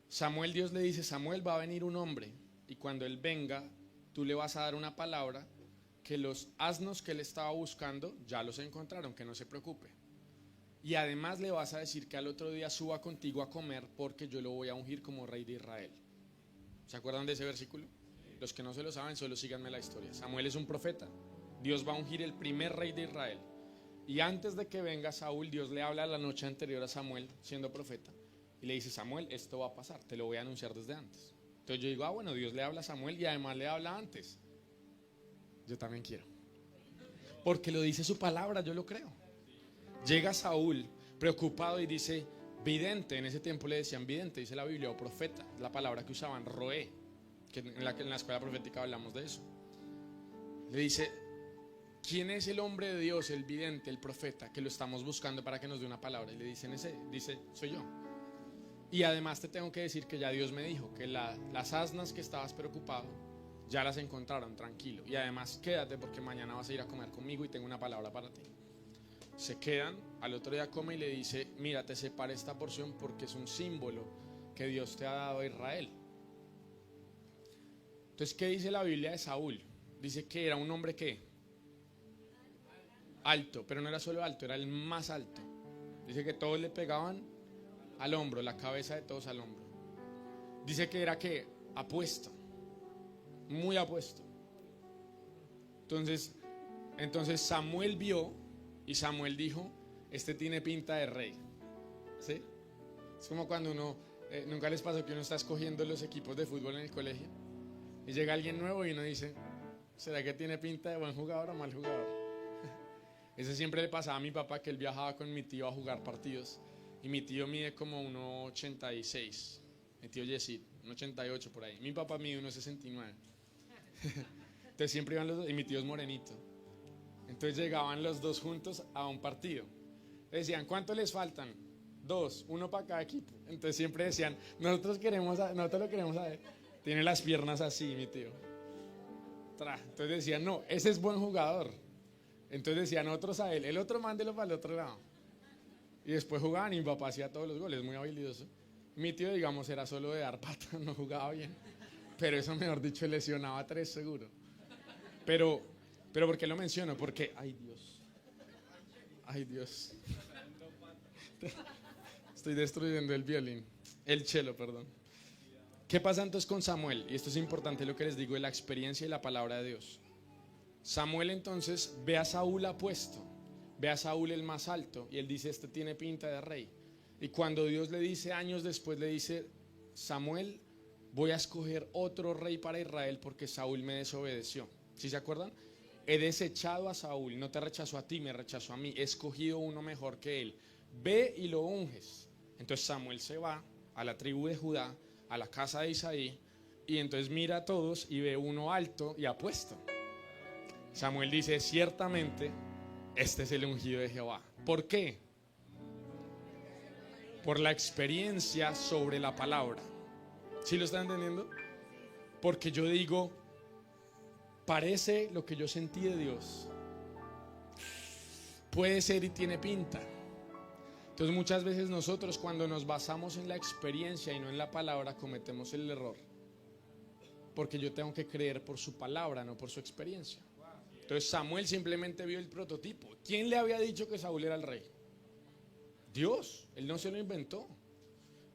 Samuel, Dios le dice, Samuel, va a venir un hombre y cuando él venga, tú le vas a dar una palabra que los asnos que él estaba buscando ya los encontraron, que no se preocupe. Y además le vas a decir que al otro día suba contigo a comer porque yo lo voy a ungir como rey de Israel. ¿Se acuerdan de ese versículo? Los que no se lo saben, solo síganme la historia. Samuel es un profeta. Dios va a ungir el primer rey de Israel. Y antes de que venga Saúl, Dios le habla la noche anterior a Samuel, siendo profeta. Y le dice, Samuel, esto va a pasar, te lo voy a anunciar desde antes. Entonces yo digo, bueno, Dios le habla a Samuel y además le habla antes. Yo también quiero. Porque lo dice su palabra, yo lo creo. Llega Saúl preocupado y dice, vidente, en ese tiempo le decían vidente, dice la Biblia, o profeta, la palabra que usaban, roé, que en la escuela profética hablamos de eso. Le dice, ¿quién es el hombre de Dios, el vidente, el profeta, que lo estamos buscando para que nos dé una palabra? Y le dicen dice, soy yo. Y además te tengo que decir que ya Dios me dijo que las asnas que estabas preocupado, ya las encontraron, tranquilo. Y además quédate porque mañana vas a ir a comer conmigo y tengo una palabra para ti. Se quedan, al otro día come y le dice, mira, te separa esta porción porque es un símbolo que Dios te ha dado a Israel. Entonces, ¿qué dice la Biblia de Saúl? Dice que era un hombre ¿qué? Alto, pero no era solo alto, era el más alto. Dice que todos le pegaban al hombro, la cabeza de todos al hombro. Dice que era ¿qué? Apuesto, muy apuesto. Entonces Samuel vio y Samuel dijo, este tiene pinta de rey. ¿Sí? Es como cuando uno, nunca les pasó que uno está escogiendo los equipos de fútbol en el colegio y llega alguien nuevo y uno dice, ¿será que tiene pinta de buen jugador o mal jugador? Eso siempre le pasaba a mi papá, que él viajaba con mi tío a jugar partidos y mi tío mide como 1,86, mi tío Yesid, 1,88 por ahí. Mi papá mide 1,69. Entonces siempre iban los dos y mi tío es morenito. Entonces llegaban los dos juntos a un partido. Decían, ¿cuánto les faltan? 2, 1 para cada equipo. Entonces siempre decían, nosotros lo queremos saber. Tiene las piernas así, mi tío. Entonces decían, no, ese es buen jugador. Entonces decían otros a él, el otro mándelo para el otro lado. Y después jugaban y mi papá hacía todos los goles, muy habilidoso. Mi tío, digamos, era solo de dar pata, no jugaba bien. Pero eso, mejor dicho, lesionaba a 3 seguro. Pero ¿por qué lo menciono? Porque, ay Dios. Estoy destruyendo el cello, perdón. ¿Qué pasa entonces con Samuel? Y esto es importante lo que les digo de la experiencia y la palabra de Dios. Samuel entonces ve a Saúl apuesto, ve a Saúl el más alto y él dice, este tiene pinta de rey. Y cuando Dios le dice, años después le dice, Samuel, voy a escoger otro rey para Israel porque Saúl me desobedeció. ¿Sí se acuerdan? He desechado a Saúl, no te rechazó a ti, me rechazó a mí, he escogido uno mejor que él. Ve y lo unges. Entonces Samuel se va a la tribu de Judá, a la casa de Isaí, y entonces mira a todos y ve uno alto y apuesto. Samuel dice, ciertamente este es el ungido de Jehová. ¿Por qué? Por la experiencia sobre la palabra. ¿Sí lo están entendiendo? Porque yo digo, parece lo que yo sentí de Dios. Puede ser y tiene pinta. Entonces muchas veces nosotros, cuando nos basamos en la experiencia y no en la palabra, cometemos el error. Porque yo tengo que creer por su palabra, no por su experiencia. Entonces Samuel simplemente vio el prototipo. ¿Quién le había dicho que Saúl era el rey? Dios. Él no se lo inventó.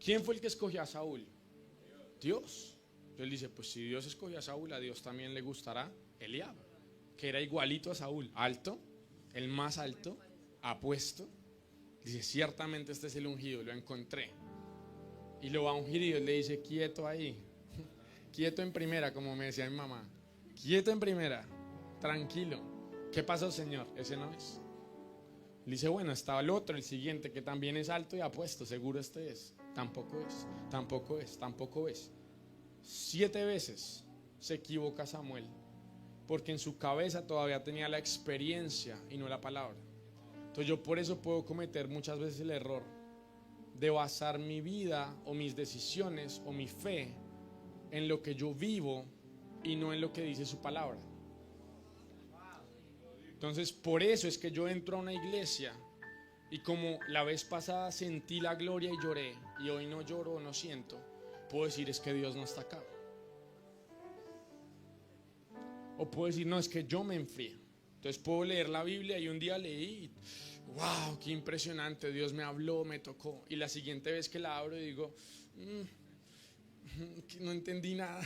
¿Quién fue el que escogió a Saúl? Dios. Entonces él dice, pues si Dios escogió a Saúl, a Dios también le gustará Eliab, que era igualito a Saúl, alto, el más alto, apuesto. Dice, ciertamente este es el ungido, lo encontré. Y lo va a ungir y Dios le dice, quieto ahí, quieto en primera, como me decía mi mamá, quieto en primera, tranquilo. ¿Qué pasó, Señor? Ese no es. Le dice, bueno, estaba el otro, el siguiente, que también es alto y apuesto, seguro este es. Tampoco es, tampoco es, tampoco es. 7 veces se equivoca Samuel, porque en su cabeza todavía tenía la experiencia y no la palabra. Entonces yo por eso puedo cometer muchas veces el error de basar mi vida o mis decisiones o mi fe en lo que yo vivo y no en lo que dice su palabra. Entonces por eso es que yo entro a una iglesia y como la vez pasada sentí la gloria y lloré, y hoy no lloro o no siento, puedo decir es que Dios no está acá. O puedo decir no, es que yo me enfrié. Entonces puedo leer la Biblia y un día leí, wow, qué impresionante, Dios me habló, me tocó. Y la siguiente vez que la abro digo, no entendí nada.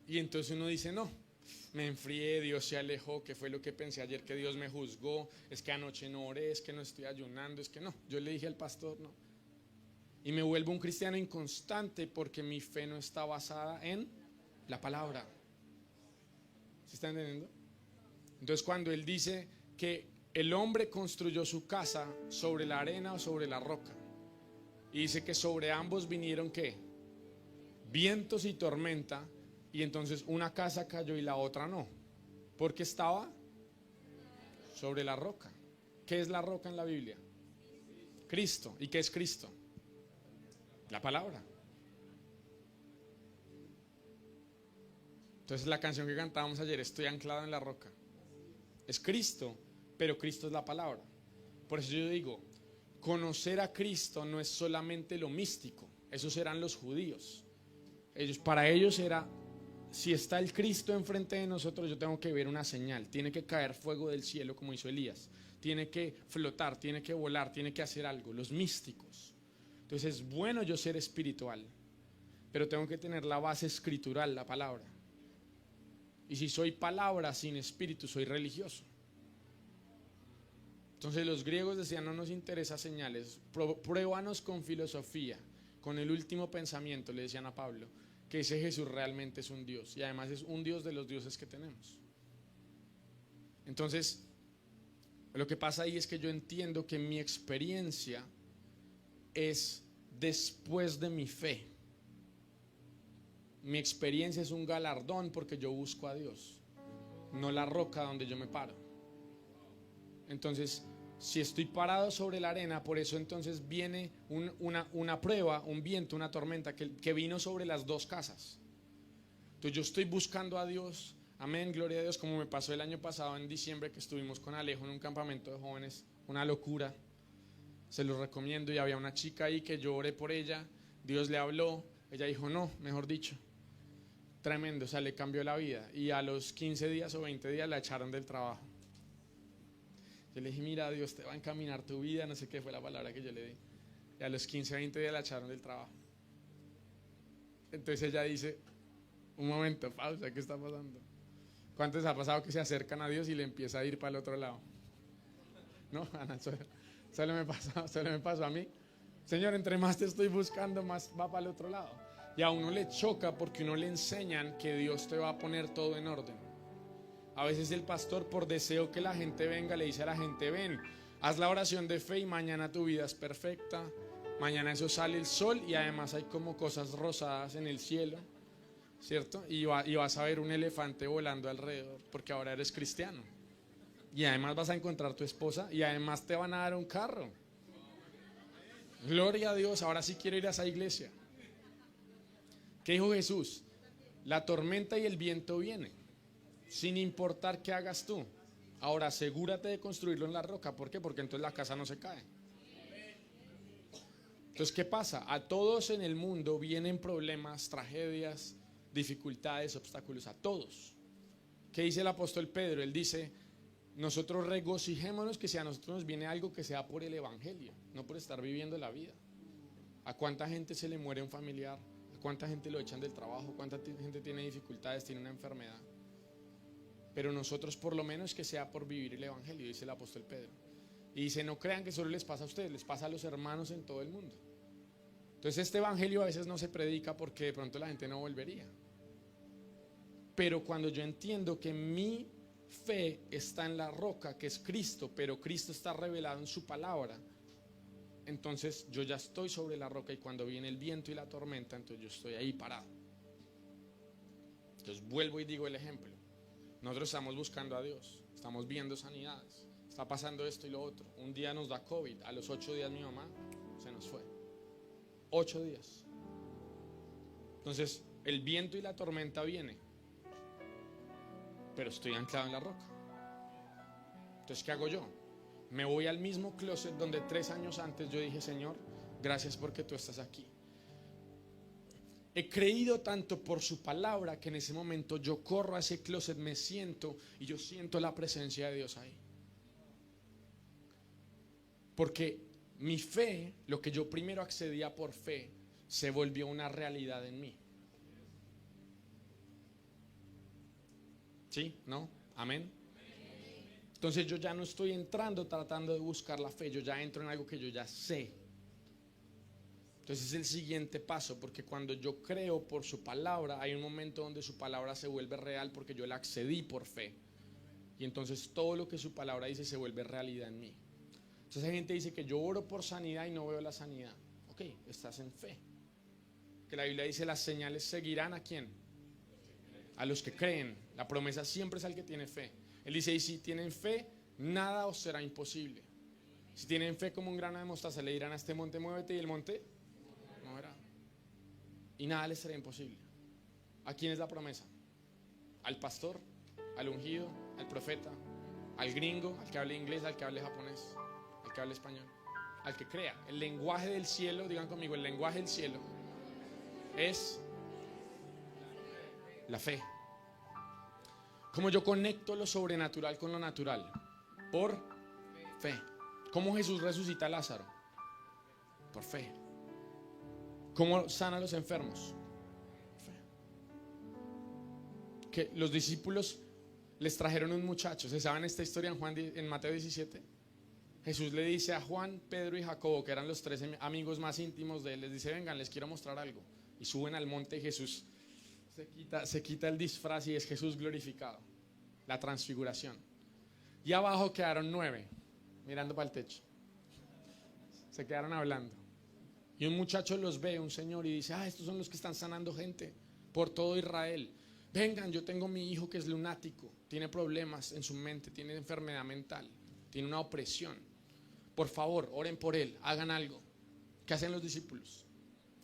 Y entonces uno dice, no, me enfrié, Dios se alejó, ¿qué fue lo que pensé ayer? Que Dios me juzgó, es que anoche no oré, es que no estoy ayunando, es que no. Yo le dije al pastor, no. Y me vuelvo un cristiano inconstante porque mi fe no está basada en la palabra. ¿Se está entendiendo? Entonces cuando él dice que el hombre construyó su casa sobre la arena o sobre la roca, y dice que sobre ambos vinieron ¿qué? Vientos y tormenta, y entonces una casa cayó y la otra no, porque estaba sobre la roca. ¿Qué es la roca en la Biblia? Cristo. ¿Y qué es Cristo? La palabra. Entonces la canción que cantábamos ayer, estoy anclado en la roca, es Cristo, pero Cristo es la palabra. Por eso yo digo, conocer a Cristo no es solamente lo místico. Esos eran los judíos. Para ellos era, si está el Cristo enfrente de nosotros, yo tengo que ver una señal. Tiene que caer fuego del cielo como hizo Elías. Tiene que flotar, tiene que volar, tiene que hacer algo. Los místicos. Entonces es bueno yo ser espiritual, pero tengo que tener la base escritural, la palabra. Y si soy palabra sin espíritu, soy religioso. Entonces los griegos decían, no nos interesa señales, pruébanos con filosofía, con el último pensamiento, le decían a Pablo, que ese Jesús realmente es un Dios, y además es un Dios de los dioses que tenemos. Entonces, lo que pasa ahí es que yo entiendo que mi experiencia es después de mi fe. Mi experiencia es un galardón porque yo busco a Dios, no la roca donde yo me paro. Entonces, si estoy parado sobre la arena, por eso entonces viene una prueba, un viento, una tormenta que vino sobre las dos casas. Entonces yo estoy buscando a Dios, amén, gloria a Dios, como me pasó el año pasado en diciembre que estuvimos con Alejo en un campamento de jóvenes, una locura, se los recomiendo. Y había una chica ahí que yo oré por ella, Dios le habló, ella dijo no, mejor dicho, tremendo, o sea, le cambió la vida, y a los 15 días o 20 días la echaron del trabajo. Yo le dije, mira, Dios te va a encaminar tu vida, no sé qué fue la palabra que yo le di. Y a los 15, 20 días la echaron del trabajo. Entonces ella dice, un momento, pausa, ¿qué está pasando? ¿Cuántos ha pasado que se acercan a Dios y le empieza a ir para el otro lado? No, Ana, solo me pasó a mí. Señor, entre más te estoy buscando, más va para el otro lado. Y a uno le choca porque uno le enseñan que Dios te va a poner todo en orden. A veces el pastor, por deseo que la gente venga, le dice a la gente, ven, haz la oración de fe y mañana tu vida es perfecta. Mañana eso sale el sol y además hay como cosas rosadas en el cielo, ¿cierto? Y vas a ver un elefante volando alrededor porque ahora eres cristiano. Y además vas a encontrar tu esposa y además te van a dar un carro. Gloria a Dios, ahora sí quiero ir a esa iglesia. ¿Qué dijo Jesús? La tormenta y el viento vienen, sin importar qué hagas tú. Ahora asegúrate de construirlo en la roca. ¿Por qué? Porque entonces la casa no se cae. Entonces, ¿qué pasa? A todos en el mundo vienen problemas, tragedias, dificultades, obstáculos, a todos. ¿Qué dice el apóstol Pedro? Él dice, nosotros regocijémonos que si a nosotros nos viene algo que sea por el evangelio, no por estar viviendo la vida. ¿A cuánta gente se le muere un familiar? ¿A cuánta gente lo echan del trabajo? ¿Cuánta gente tiene dificultades, tiene una enfermedad? Pero nosotros por lo menos que sea por vivir el evangelio, dice el apóstol Pedro. Y dice, no crean que solo les pasa a ustedes, les pasa a los hermanos en todo el mundo. Entonces este evangelio a veces no se predica porque de pronto la gente no volvería. Pero cuando yo entiendo que mi fe está en la roca, que es Cristo, pero Cristo está revelado en su palabra, entonces yo ya estoy sobre la roca, y cuando viene el viento y la tormenta, entonces yo estoy ahí parado. Entonces vuelvo y digo el ejemplo. Nosotros estamos buscando a Dios, estamos viendo sanidades, está pasando esto y lo otro. Un día nos da COVID, a los 8 días mi mamá se nos fue. 8 días. Entonces el viento y la tormenta viene, pero estoy anclado en la roca. Entonces, ¿qué hago yo? Me voy al mismo closet donde 3 años antes yo dije, Señor, gracias porque tú estás aquí. He creído tanto por su palabra que en ese momento yo corro a ese closet, me siento y yo siento la presencia de Dios ahí. Porque mi fe, lo que yo primero accedía por fe, se volvió una realidad en mí. ¿Sí? ¿No? ¿Amén? Entonces yo ya no estoy entrando tratando de buscar la fe, yo ya entro en algo que yo ya sé. Entonces es el siguiente paso, porque cuando yo creo por su palabra, hay un momento donde su palabra se vuelve real porque yo la accedí por fe. Y entonces todo lo que su palabra dice se vuelve realidad en mí. Entonces hay gente que dice que yo oro por sanidad y no veo la sanidad. Ok, estás en fe. Que la Biblia dice las señales seguirán ¿a quién? A los que creen. La promesa siempre es al que tiene fe. Él dice, y si tienen fe, nada os será imposible. Si tienen fe como un grano de mostaza, le dirán a este monte, muévete, y el monte moverá. Y nada les será imposible. ¿A quién es la promesa? Al pastor, al ungido, al profeta, al gringo, al que hable inglés, al que hable japonés, al que hable español, al que crea. El lenguaje del cielo, digan conmigo, el lenguaje del cielo es la fe. ¿Cómo yo conecto lo sobrenatural con lo natural? Por fe. ¿Cómo Jesús resucita a Lázaro? Por fe. ¿Cómo sana a los enfermos? Por fe. Que los discípulos les trajeron un muchacho. ¿Se saben esta historia en Mateo 17? Jesús le dice a Juan, Pedro y Jacobo, que eran los 3 amigos más íntimos de él, les dice, vengan, les quiero mostrar algo. Y suben al monte y Jesús se quita el disfraz y es Jesús glorificado. La transfiguración. Y abajo quedaron 9, mirando para el techo. Se quedaron hablando. Y un muchacho los ve, un señor, y dice, estos son los que están sanando gente por todo Israel. Vengan, yo tengo mi hijo que es lunático, tiene problemas en su mente, tiene enfermedad mental, tiene una opresión. Por favor, oren por él, hagan algo. ¿Qué hacen los discípulos?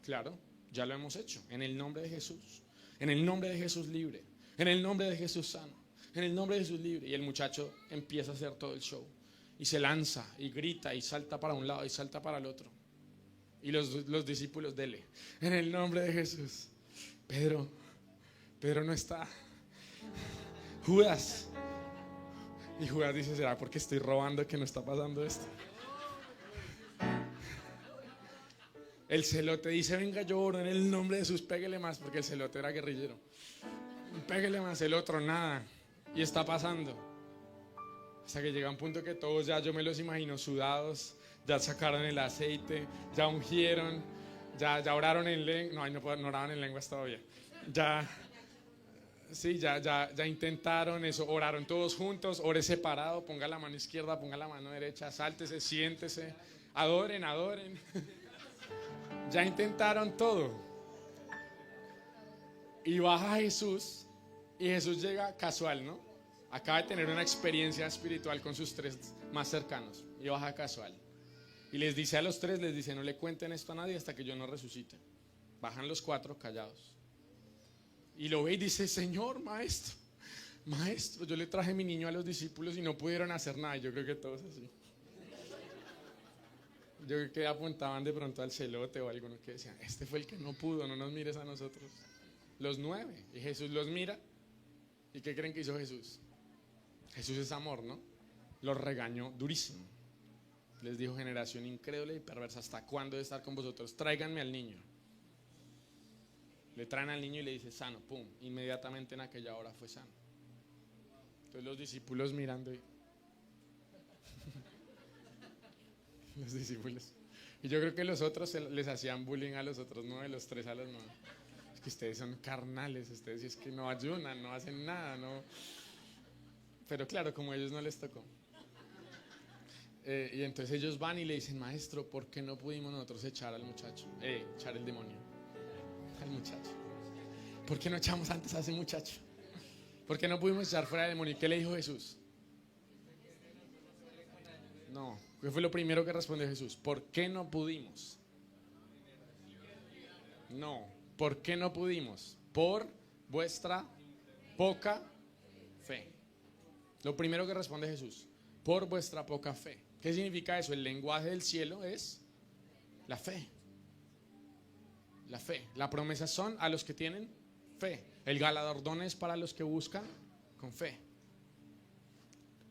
Claro, ya lo hemos hecho, en el nombre de Jesús. En el nombre de Jesús libre, en el nombre de Jesús sano, en el nombre de Jesús libre. Y el muchacho empieza a hacer todo el show. Y se lanza, y grita, y salta para un lado, y salta para el otro. Y los discípulos, dele, en el nombre de Jesús. Pedro no está. Judas. Y Judas dice, ¿será porque estoy robando que no está pasando esto? El celote dice, venga, yo oro en el nombre de Jesús, pégale más, porque el celote era guerrillero. Pégale más, el otro, nada. Y está pasando. Hasta que llega un punto que todos ya, yo me los imagino sudados, ya sacaron el aceite, ya ungieron, ya oraron en lengua. No oraban en lenguas todavía. Ya intentaron eso, oraron todos juntos, ore separado, ponga la mano izquierda, ponga la mano derecha, sáltese, siéntese, adoren. Ya intentaron todo. Y baja Jesús, y Jesús llega casual, ¿no? Acaba de tener una experiencia espiritual con sus 3 más cercanos, y baja casual. Y les dice a los 3, les dice, no le cuenten esto a nadie hasta que yo no resucite. Bajan los 4 callados. Y lo ve y dice, Señor, maestro, yo le traje mi niño a los discípulos y no pudieron hacer nada. Y yo creo que todos así. Yo creo que apuntaban de pronto al celote o algunos que decían, este fue el que no pudo, no nos mires a nosotros. Los 9. Y Jesús los mira. ¿Y qué creen que hizo Jesús? Jesús es amor, ¿no? Los regañó durísimo. Les dijo, generación incrédula y perversa, ¿hasta cuándo de estar con vosotros? Tráiganme al niño. Le traen al niño y le dice, sano, pum. Inmediatamente en aquella hora fue sano. Entonces los discípulos mirando y... los discípulos. Y yo creo que los otros les hacían bullying a los otros 9, los 3 a los 9. Es que ustedes son carnales, ustedes es que no ayunan, no hacen nada, no. Pero claro, como a ellos no les tocó. Y entonces ellos van y le dicen, maestro, ¿por qué no pudimos nosotros echar al muchacho? Echar el demonio al muchacho. ¿Por qué no echamos antes a ese muchacho? ¿Por qué no pudimos echar fuera el demonio? ¿Y qué le dijo Jesús? No, ¿qué fue lo primero que respondió Jesús? ¿Por qué no pudimos? No, ¿por qué no pudimos? Por vuestra poca fe. Lo primero que responde Jesús, por vuestra poca fe. ¿Qué significa eso? El lenguaje del cielo es la fe. La fe. La promesa son a los que tienen fe. El galardón es para los que buscan con fe.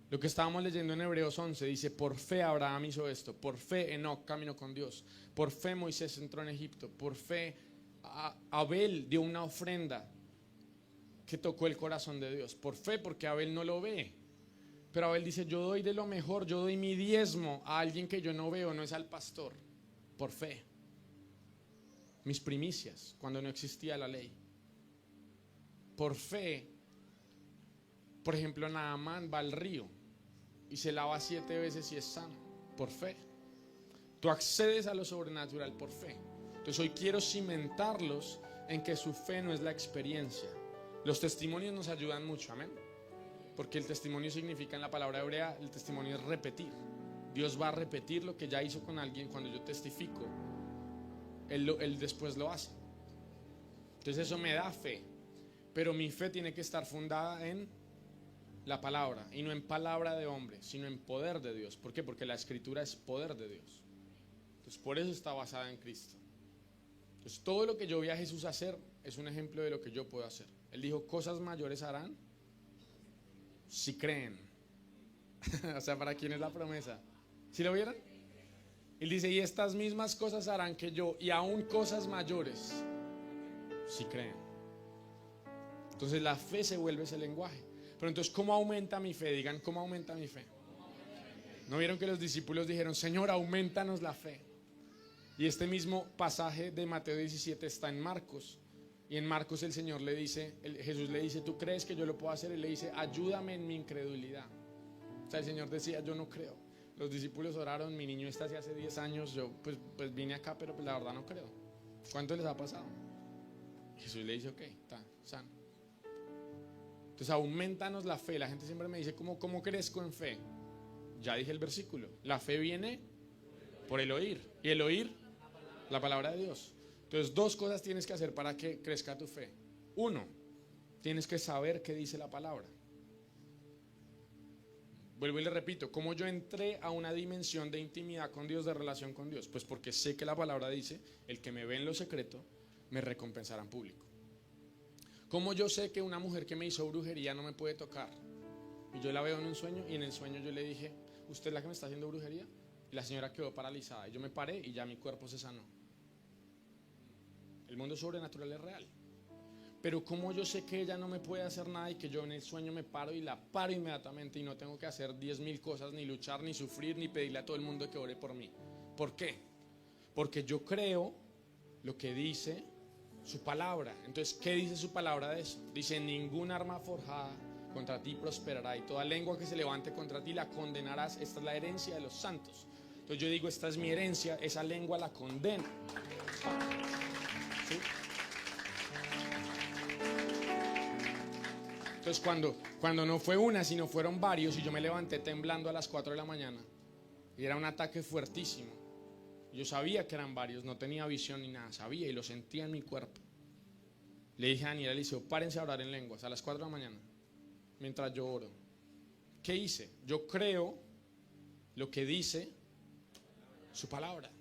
Lo que estábamos leyendo en Hebreos 11 dice, por fe Abraham hizo esto, por fe Enoc caminó con Dios, por fe Moisés entró en Egipto, por fe Abel dio una ofrenda que tocó el corazón de Dios, por fe, porque Abel no lo ve, pero Abel dice, yo doy de lo mejor, yo doy mi diezmo a alguien que yo no veo, no es al pastor, por fe. mis primicias, cuando no existía la ley. Por fe, por ejemplo, Naamán va al río y se lava 7 veces y es sano, por fe. Tú accedes a lo sobrenatural por fe. Entonces hoy quiero cimentarlos en que su fe no es la experiencia. Los testimonios nos ayudan mucho, amén. Porque el testimonio significa, en la palabra hebrea, el testimonio es repetir. Dios va a repetir lo que ya hizo con alguien. Cuando yo testifico, Él después lo hace. Entonces eso me da fe. Pero mi fe tiene que estar fundada en la palabra, y no en palabra de hombre, sino en poder de Dios. ¿Por qué? Porque la escritura es poder de Dios. Entonces por eso está basada en Cristo. Entonces todo lo que yo vi a Jesús hacer es un ejemplo de lo que yo puedo hacer. Él dijo, cosas mayores harán si creen. O sea, ¿para quién es la promesa? ¿Sí lo vieron? Él dice, y estas mismas cosas harán que yo, y aún cosas mayores, si creen. Entonces la fe se vuelve ese lenguaje. Pero entonces, ¿cómo aumenta mi fe? Digan, ¿cómo aumenta mi fe? ¿No vieron que los discípulos dijeron, Señor, aumentanos la fe? Y este mismo pasaje de Mateo 17 está en Marcos. Y en Marcos el Señor le dice, Jesús le dice, ¿tú crees que yo lo puedo hacer? Él le dice, ayúdame en mi incredulidad. O sea, el Señor decía, yo no creo. Los discípulos oraron, mi niño está hace 10 años, yo pues vine acá, pero pues la verdad no creo. ¿Cuánto les ha pasado? Jesús le dice, ok, está sano. Entonces aumentanos la fe. La gente siempre me dice, ¿cómo crezco en fe? Ya dije el versículo, la fe viene por el oír, y el oír la palabra de Dios. Entonces 2 cosas tienes que hacer para que crezca tu fe. 1, tienes que saber qué dice la palabra. Vuelvo y le repito, ¿cómo yo entré a una dimensión de intimidad con Dios, de relación con Dios? Pues porque sé que la palabra dice, el que me ve en lo secreto, me recompensará en público. ¿Cómo yo sé que una mujer que me hizo brujería no me puede tocar? Y yo la veo en un sueño, y en el sueño yo le dije, ¿usted es la que me está haciendo brujería? Y la señora quedó paralizada, y yo me paré y ya mi cuerpo se sanó. El mundo sobrenatural es real. Pero ¿cómo yo sé que ella no me puede hacer nada y que yo en el sueño me paro y la paro inmediatamente y no tengo que hacer 10,000 cosas, ni luchar, ni sufrir, ni pedirle a todo el mundo que ore por mí? ¿Por qué? Porque yo creo lo que dice su palabra. Entonces, ¿qué dice su palabra de eso? Dice, ningún arma forjada contra ti prosperará, y toda lengua que se levante contra ti la condenarás. Esta es la herencia de los santos. Entonces yo digo, esta es mi herencia, esa lengua la condena. ¿Sí? Entonces cuando no fue una, sino fueron varios, y yo me levanté temblando a las 4 de la mañana, y era un ataque fuertísimo. Yo sabía que eran varios, no tenía visión ni nada, sabía y lo sentía en mi cuerpo. Le dije a Daniel, Eliseo, párense a orar en lenguas a las 4 de la mañana, mientras yo oro. ¿Qué hice? Yo creo lo que dice su palabra.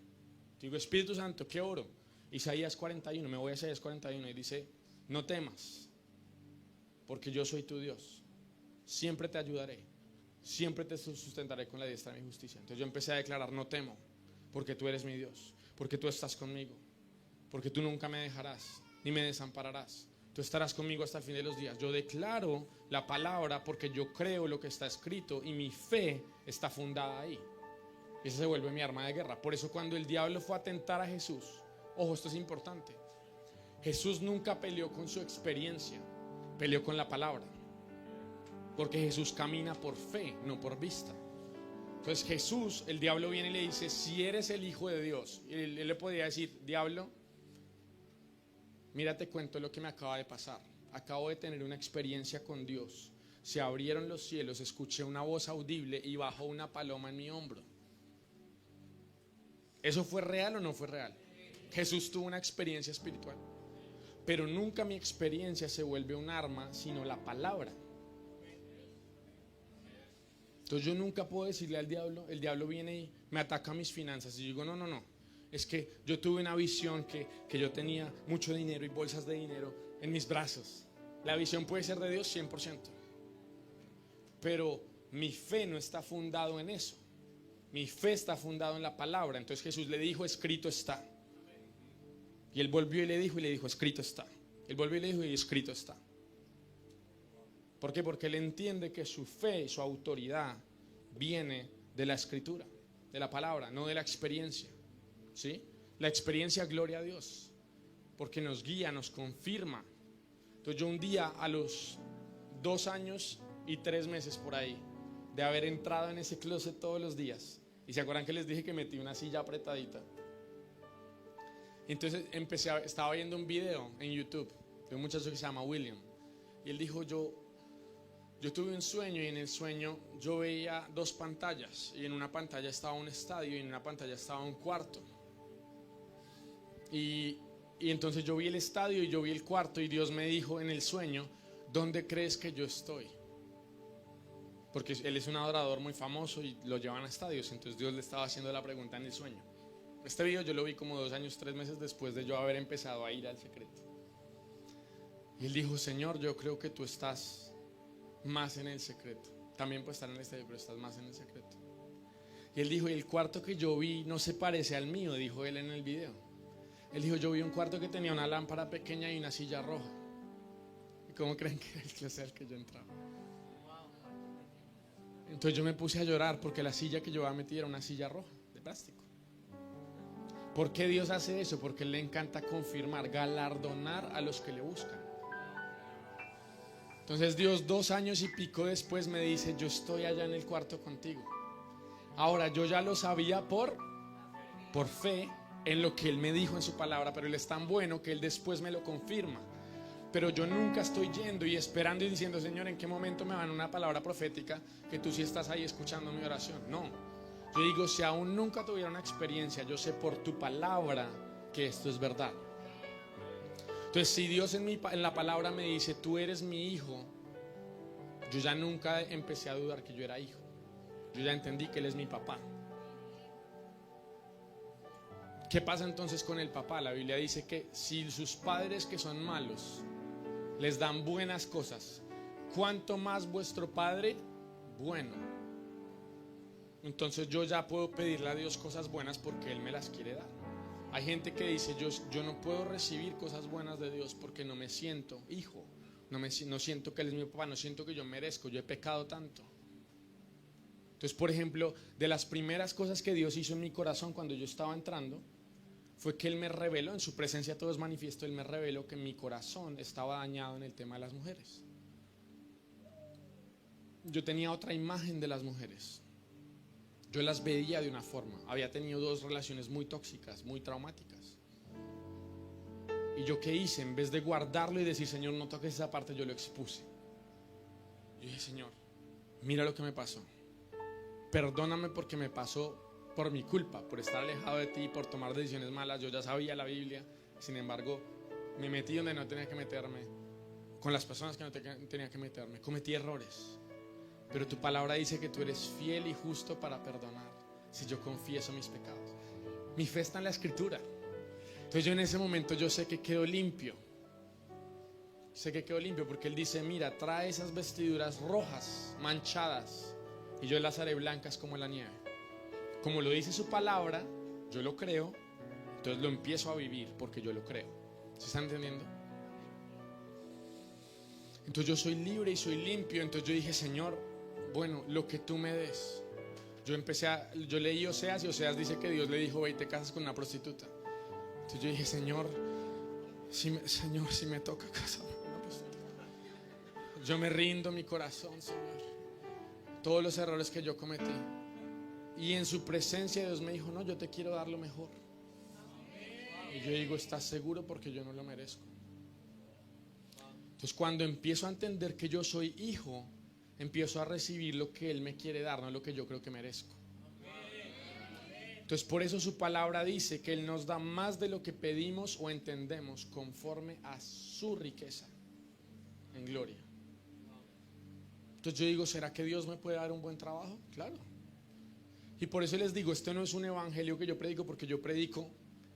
Digo, Espíritu Santo, ¿qué oro? Isaías 41, me voy a Isaías 41 y dice, no temas, porque yo soy tu Dios, siempre te ayudaré, siempre te sustentaré con la diestra de mi justicia. Entonces yo empecé a declarar, no temo, porque tú eres mi Dios, porque tú estás conmigo, porque tú nunca me dejarás, ni me desampararás, tú estarás conmigo hasta el fin de los días. Yo declaro la palabra porque yo creo lo que está escrito y mi fe está fundada ahí. Esa se vuelve mi arma de guerra. Por eso cuando el diablo fue a tentar a Jesús, ojo, esto es importante, Jesús nunca peleó con su experiencia, peleó con la palabra, porque Jesús camina por fe, no por vista. Entonces Jesús, el diablo viene y le dice, si eres el Hijo de Dios, él le podría decir, diablo, mira, te cuento lo que me acaba de pasar. Acabo de tener una experiencia con Dios, se abrieron los cielos, escuché una voz audible y bajó una paloma en mi hombro. ¿Eso fue real o no fue real? Jesús tuvo una experiencia espiritual, pero nunca mi experiencia se vuelve un arma, sino la palabra. Entonces yo nunca puedo decirle al diablo, el diablo viene y me ataca mis finanzas, y yo digo, no, es que yo tuve una visión que yo tenía mucho dinero y bolsas de dinero en mis brazos. La visión puede ser de Dios 100%, pero mi fe no está fundado en eso. Mi fe está fundado en la palabra. Entonces Jesús le dijo, escrito está. Y él volvió y le dijo, escrito está. Él volvió y le dijo, y escrito está. ¿Por qué? Porque él entiende que su fe y su autoridad viene de la escritura, de la palabra, no de la experiencia. ¿Sí? La experiencia, gloria a Dios. porque nos guía, nos confirma. Entonces yo un día, a los 2 años y 3 meses por ahí, de haber entrado en ese closet todos los días, y se acuerdan que les dije que metí una silla apretadita, entonces estaba viendo un video en YouTube de un muchacho que se llama William, y él dijo: yo tuve un sueño, y en el sueño yo veía 2 pantallas, y en una pantalla estaba un estadio y en una pantalla estaba un cuarto, y entonces yo vi el estadio y yo vi el cuarto, y Dios me dijo en el sueño: ¿dónde crees que yo estoy? Porque él es un adorador muy famoso y lo llevan a estadios, entonces Dios le estaba haciendo la pregunta en el sueño. Este video yo lo vi como 2 años, 3 meses después de yo haber empezado a ir al secreto. Y él dijo: Señor, yo creo que tú estás más en el secreto. También puedes estar en el estadio, pero estás más en el secreto. Y él dijo: y el cuarto que yo vi no se parece al mío, dijo él en el video. Él dijo: yo vi un cuarto que tenía una lámpara pequeña y una silla roja. ¿Y cómo creen que era el clase al que yo entraba? Entonces yo me puse a llorar porque la silla que yo había metido era una silla roja, de plástico. ¿Por qué Dios hace eso? Porque le encanta confirmar, galardonar a los que le buscan. Entonces Dios 2 años y pico después me dice: yo estoy allá en el cuarto contigo. Ahora, yo ya lo sabía por fe en lo que Él me dijo en su palabra, pero Él es tan bueno que Él después me lo confirma. Pero yo nunca estoy yendo y esperando y diciendo: Señor, ¿en qué momento me van una palabra profética que tú sí estás ahí escuchando mi oración? No, yo digo: si aún nunca tuviera una experiencia, yo sé por tu palabra que esto es verdad. Entonces, si Dios en la palabra me dice: tú eres mi hijo, yo ya nunca empecé a dudar que yo era hijo. Yo ya entendí que Él es mi papá. ¿Qué pasa entonces con el papá? La Biblia dice que si sus padres, que son malos, les dan buenas cosas, ¿cuánto más vuestro Padre bueno? Entonces yo ya puedo pedirle a Dios cosas buenas porque Él me las quiere dar. Hay gente que dice: yo no puedo recibir cosas buenas de Dios porque no me siento hijo, no siento que Él es mi papá, no siento que yo merezco, yo he pecado tanto. Entonces, por ejemplo, de las primeras cosas que Dios hizo en mi corazón cuando yo estaba entrando, fue que Él me reveló, en su presencia todo es manifiesto, Él me reveló que mi corazón estaba dañado en el tema de las mujeres. Yo tenía otra imagen de las mujeres. Yo las veía de una forma. Había tenido 2 relaciones muy tóxicas, muy traumáticas. Y yo, ¿qué hice? En vez de guardarlo y decir: Señor, no toques esa parte, yo lo expuse. Yo dije: Señor, mira lo que me pasó. Perdóname porque me pasó por mi culpa, por estar alejado de ti, por tomar decisiones malas. Yo ya sabía la Biblia, sin embargo me metí donde no tenía que meterme, con las personas que no tenía que meterme, cometí errores, pero tu palabra dice que tú eres fiel y justo para perdonar si yo confieso mis pecados. Mi fe está en la Escritura. Entonces yo en ese momento yo sé que quedo limpio, porque Él dice: mira, trae esas vestiduras rojas, manchadas, y yo las haré blancas como la nieve. Como lo dice su palabra, yo lo creo, entonces lo empiezo a vivir porque yo lo creo. ¿Se están entendiendo? Entonces yo soy libre y soy limpio. Entonces yo dije: Señor, bueno, lo que tú me des. Yo leí Oseas, y Oseas dice que Dios le dijo: ve y te casas con una prostituta. Entonces yo dije: Señor, si me toca casarme con una prostituta, yo me rindo mi corazón, Señor. Todos los errores que yo cometí. Y en su presencia Dios me dijo: no, yo te quiero dar lo mejor. Y yo digo: ¿estás seguro? Porque yo no lo merezco. Entonces cuando empiezo a entender que yo soy hijo, empiezo a recibir lo que Él me quiere dar, no lo que yo creo que merezco. Entonces por eso su palabra dice que Él nos da más de lo que pedimos o entendemos, conforme a su riqueza en gloria. Entonces yo digo: ¿será que Dios me puede dar un buen trabajo? Claro. Y por eso les digo, esto no es un evangelio que yo predico porque yo predico: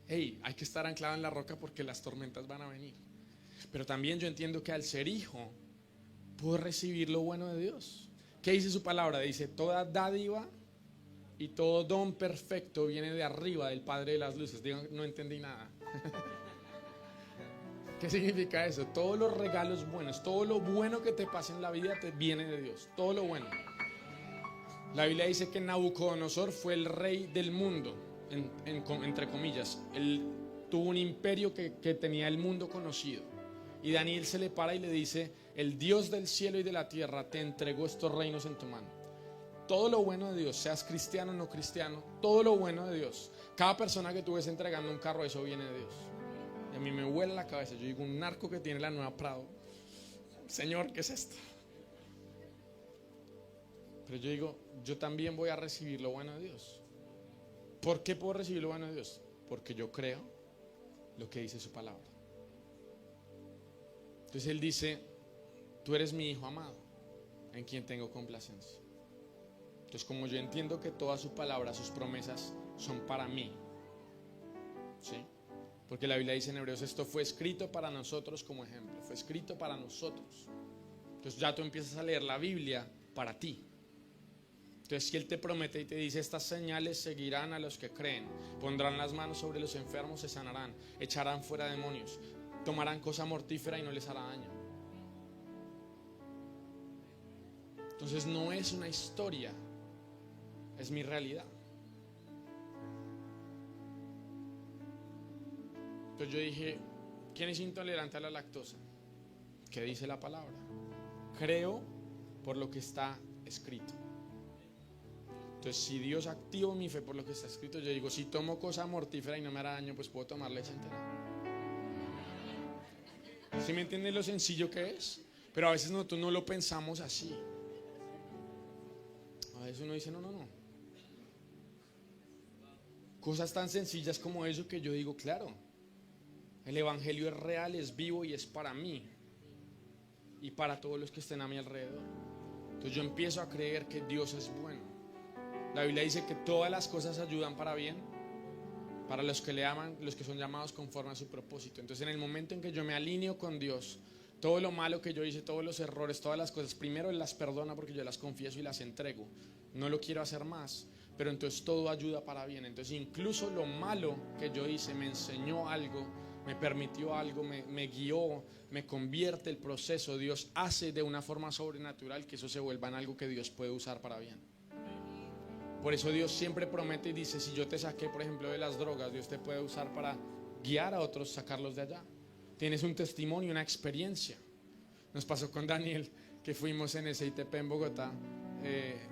hey, hay que estar anclado en la roca porque las tormentas van a venir. Pero también yo entiendo que al ser hijo puedo recibir lo bueno de Dios. ¿Qué dice su palabra? Dice: toda dádiva y todo don perfecto viene de arriba, del Padre de las luces. Digo, no entendí nada. ¿Qué significa eso? Todos los regalos buenos, todo lo bueno que te pasa en la vida te viene de Dios. Todo lo bueno. La Biblia dice que Nabucodonosor fue el rey del mundo, entre comillas, tuvo un imperio que tenía el mundo conocido. Y Daniel se le para y le dice: el Dios del cielo y de la tierra te entregó estos reinos en tu mano. Todo lo bueno de Dios, seas cristiano o no cristiano, todo lo bueno de Dios, cada persona que tú ves entregando un carro, eso viene de Dios. Y a mí me vuela la cabeza. Yo digo, un narco que tiene la nueva Prado, Señor, ¿qué es esto? Pero yo digo, yo también voy a recibir lo bueno de Dios. ¿Por qué puedo recibir lo bueno de Dios? Porque yo creo lo que dice su palabra. Entonces Él dice: tú eres mi hijo amado, en quien tengo complacencia. Entonces, como yo entiendo que toda su palabra, sus promesas son para mí, ¿sí? Porque la Biblia dice en Hebreos: esto fue escrito para nosotros como ejemplo, fue escrito para nosotros. Entonces ya tú empiezas a leer la Biblia para ti. Entonces, si Él te promete y te dice: estas señales seguirán a los que creen, pondrán las manos sobre los enfermos, se sanarán, echarán fuera demonios, tomarán cosa mortífera y no les hará daño. Entonces no es una historia, es mi realidad. Entonces yo dije: ¿quién es intolerante a la lactosa? ¿Qué dice la palabra? Creo por lo que está escrito. Entonces, si Dios activa mi fe por lo que está escrito, yo digo: si tomo cosa mortífera y no me hará daño, pues puedo tomar leche entera. ¿Sí me entienden lo sencillo que es? Pero a veces nosotros no lo pensamos así. A veces uno dice: no. Cosas tan sencillas como eso, que yo digo: claro, el evangelio es real, es vivo y es para mí y para todos los que estén a mi alrededor. Entonces yo empiezo a creer que Dios es bueno. La Biblia dice que todas las cosas ayudan para bien, para los que le aman, los que son llamados conforme a su propósito. Entonces, en el momento en que yo me alineo con Dios, todo lo malo que yo hice, todos los errores, todas las cosas, primero Él las perdona porque yo las confieso y las entrego. No lo quiero hacer más, pero entonces todo ayuda para bien. Entonces, incluso lo malo que yo hice me enseñó algo, me permitió algo, me guió, me convierte el proceso. Dios hace de una forma sobrenatural que eso se vuelva en algo que Dios puede usar para bien. Por eso Dios siempre promete y dice: si yo te saqué, por ejemplo, de las drogas, Dios te puede usar para guiar a otros, sacarlos de allá. Tienes un testimonio, una experiencia. Nos pasó con Daniel, que fuimos en SITP en Bogotá.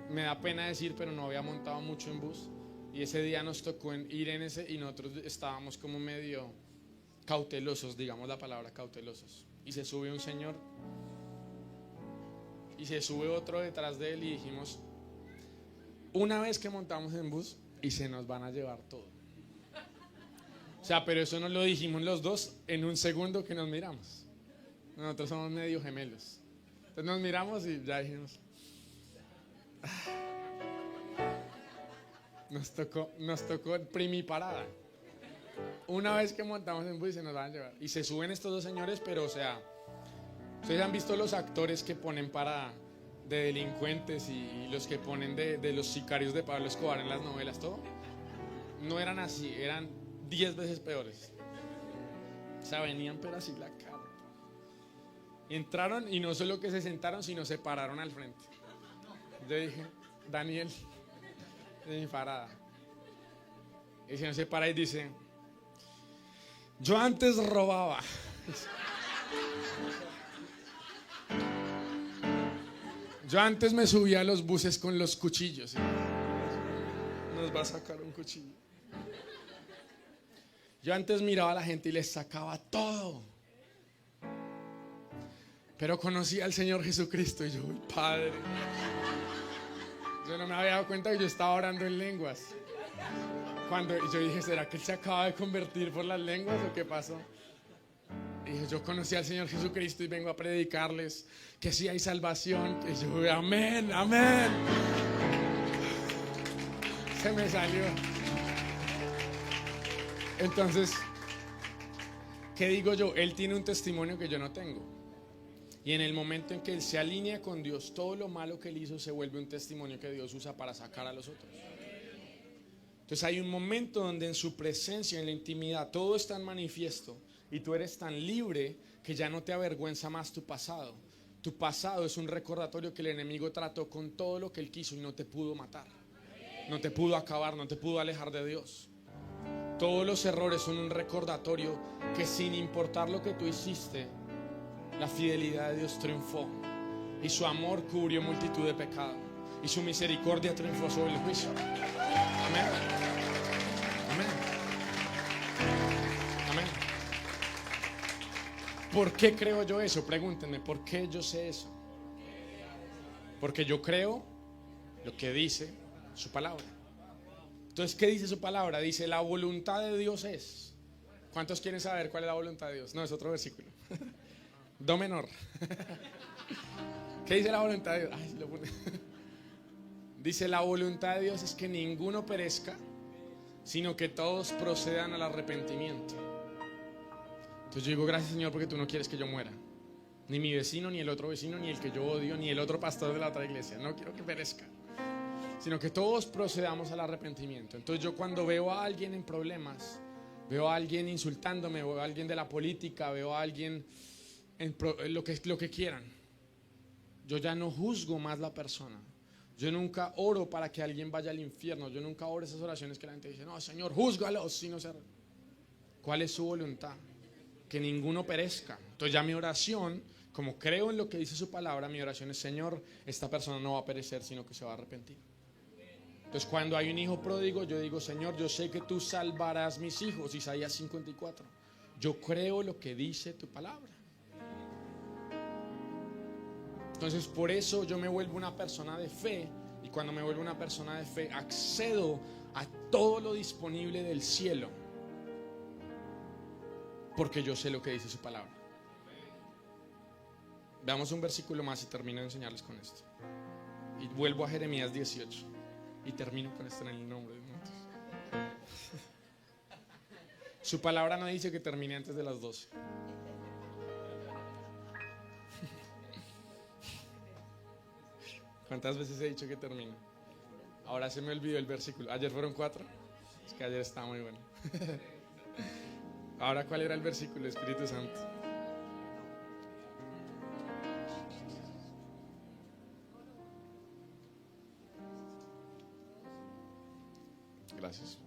Me da pena decir, pero no había montado mucho en bus. Y ese día nos tocó ir en ese, y nosotros estábamos como medio cautelosos, digamos la palabra cautelosos. Y se sube un señor y se sube otro detrás de él, y dijimos: una vez que montamos en bus y se nos van a llevar todo. O sea, pero eso no lo dijimos los dos en un segundo que nos miramos. Nosotros somos medio gemelos. Entonces nos miramos y ya dijimos: nos tocó primiparada. Una vez que montamos en bus y se nos van a llevar. Y se suben estos dos señores, pero o sea, ustedes han visto los actores que ponen de delincuentes y los que ponen de los sicarios de Pablo Escobar en las novelas, todo. No eran así, eran 10 veces peores. O sea, venían pero así la cara. Entraron y no solo que se sentaron, sino se pararon al frente. Yo dije: Daniel, de mi parada. Y se se para y dice: yo antes robaba. Yo antes me subía a los buses con los cuchillos. Nos va a sacar un cuchillo. Yo antes miraba a la gente y les sacaba todo. Pero conocí al Señor Jesucristo y yo: uy, Padre. Yo no me había dado cuenta que yo estaba orando en lenguas. Cuando yo dije: ¿será que Él se acaba de convertir por las lenguas o qué pasó? Y yo conocí al Señor Jesucristo y vengo a predicarles que sí hay salvación. Que yo: amén, amén. Se me salió. Entonces, ¿qué digo yo? Él tiene un testimonio que yo no tengo. Y en el momento en que Él se alinea con Dios, todo lo malo que Él hizo se vuelve un testimonio que Dios usa para sacar a los otros. Entonces hay un momento donde en su presencia, en la intimidad, todo está en manifiesto. Y tú eres tan libre que ya no te avergüenza más tu pasado. Tu pasado es un recordatorio que el enemigo trató con todo lo que él quiso y no te pudo matar. No te pudo acabar, no te pudo alejar de Dios. Todos los errores son un recordatorio que sin importar lo que tú hiciste, la fidelidad de Dios triunfó y su amor cubrió multitud de pecados y su misericordia triunfó sobre el juicio. Amén. Amén. Amén. ¿Por qué creo yo eso? Pregúntenme, ¿por qué yo sé eso? Porque yo creo lo que dice su palabra. Entonces, ¿qué dice su palabra? Dice, la voluntad de Dios es. ¿Cuántos quieren saber cuál es la voluntad de Dios? No, es otro versículo. Do menor. ¿Qué dice la voluntad de Dios? Ay, lo pone. Dice, la voluntad de Dios es que ninguno perezca, sino que todos procedan al arrepentimiento. Entonces yo digo, gracias Señor, porque tú no quieres que yo muera. Ni mi vecino, ni el otro vecino, ni el que yo odio, ni el otro pastor de la otra iglesia. No quiero que perezca, sino que todos procedamos al arrepentimiento. Entonces yo cuando veo a alguien en problemas, veo a alguien insultándome, veo a alguien de la política, veo a alguien en lo que quieran, yo ya no juzgo más la persona. Yo nunca oro para que alguien vaya al infierno. Yo nunca oro esas oraciones que la gente dice, no Señor, júzgalos si no se... ¿Cuál es su voluntad? Que ninguno perezca. Entonces ya mi oración, como creo en lo que dice su palabra, mi oración es, Señor, esta persona no va a perecer, sino que se va a arrepentir. Entonces cuando hay un hijo pródigo, yo digo, Señor, yo sé que tú salvarás mis hijos. Isaías 54. Yo creo lo que dice tu palabra. Entonces por eso yo me vuelvo una persona de fe. Y cuando me vuelvo una persona de fe, accedo a todo lo disponible del cielo, porque yo sé lo que dice su palabra. Veamos un versículo más y termino de enseñarles con esto. Y vuelvo a Jeremías 18 y termino con esto en el nombre de Dios. Su palabra no dice que termine antes de las 12. ¿Cuántas veces he dicho que termino? Ahora se me olvidó el versículo. Ayer fueron 4. Es que ayer estaba muy bueno. Ahora, ¿cuál era el versículo, Espíritu Santo? Gracias.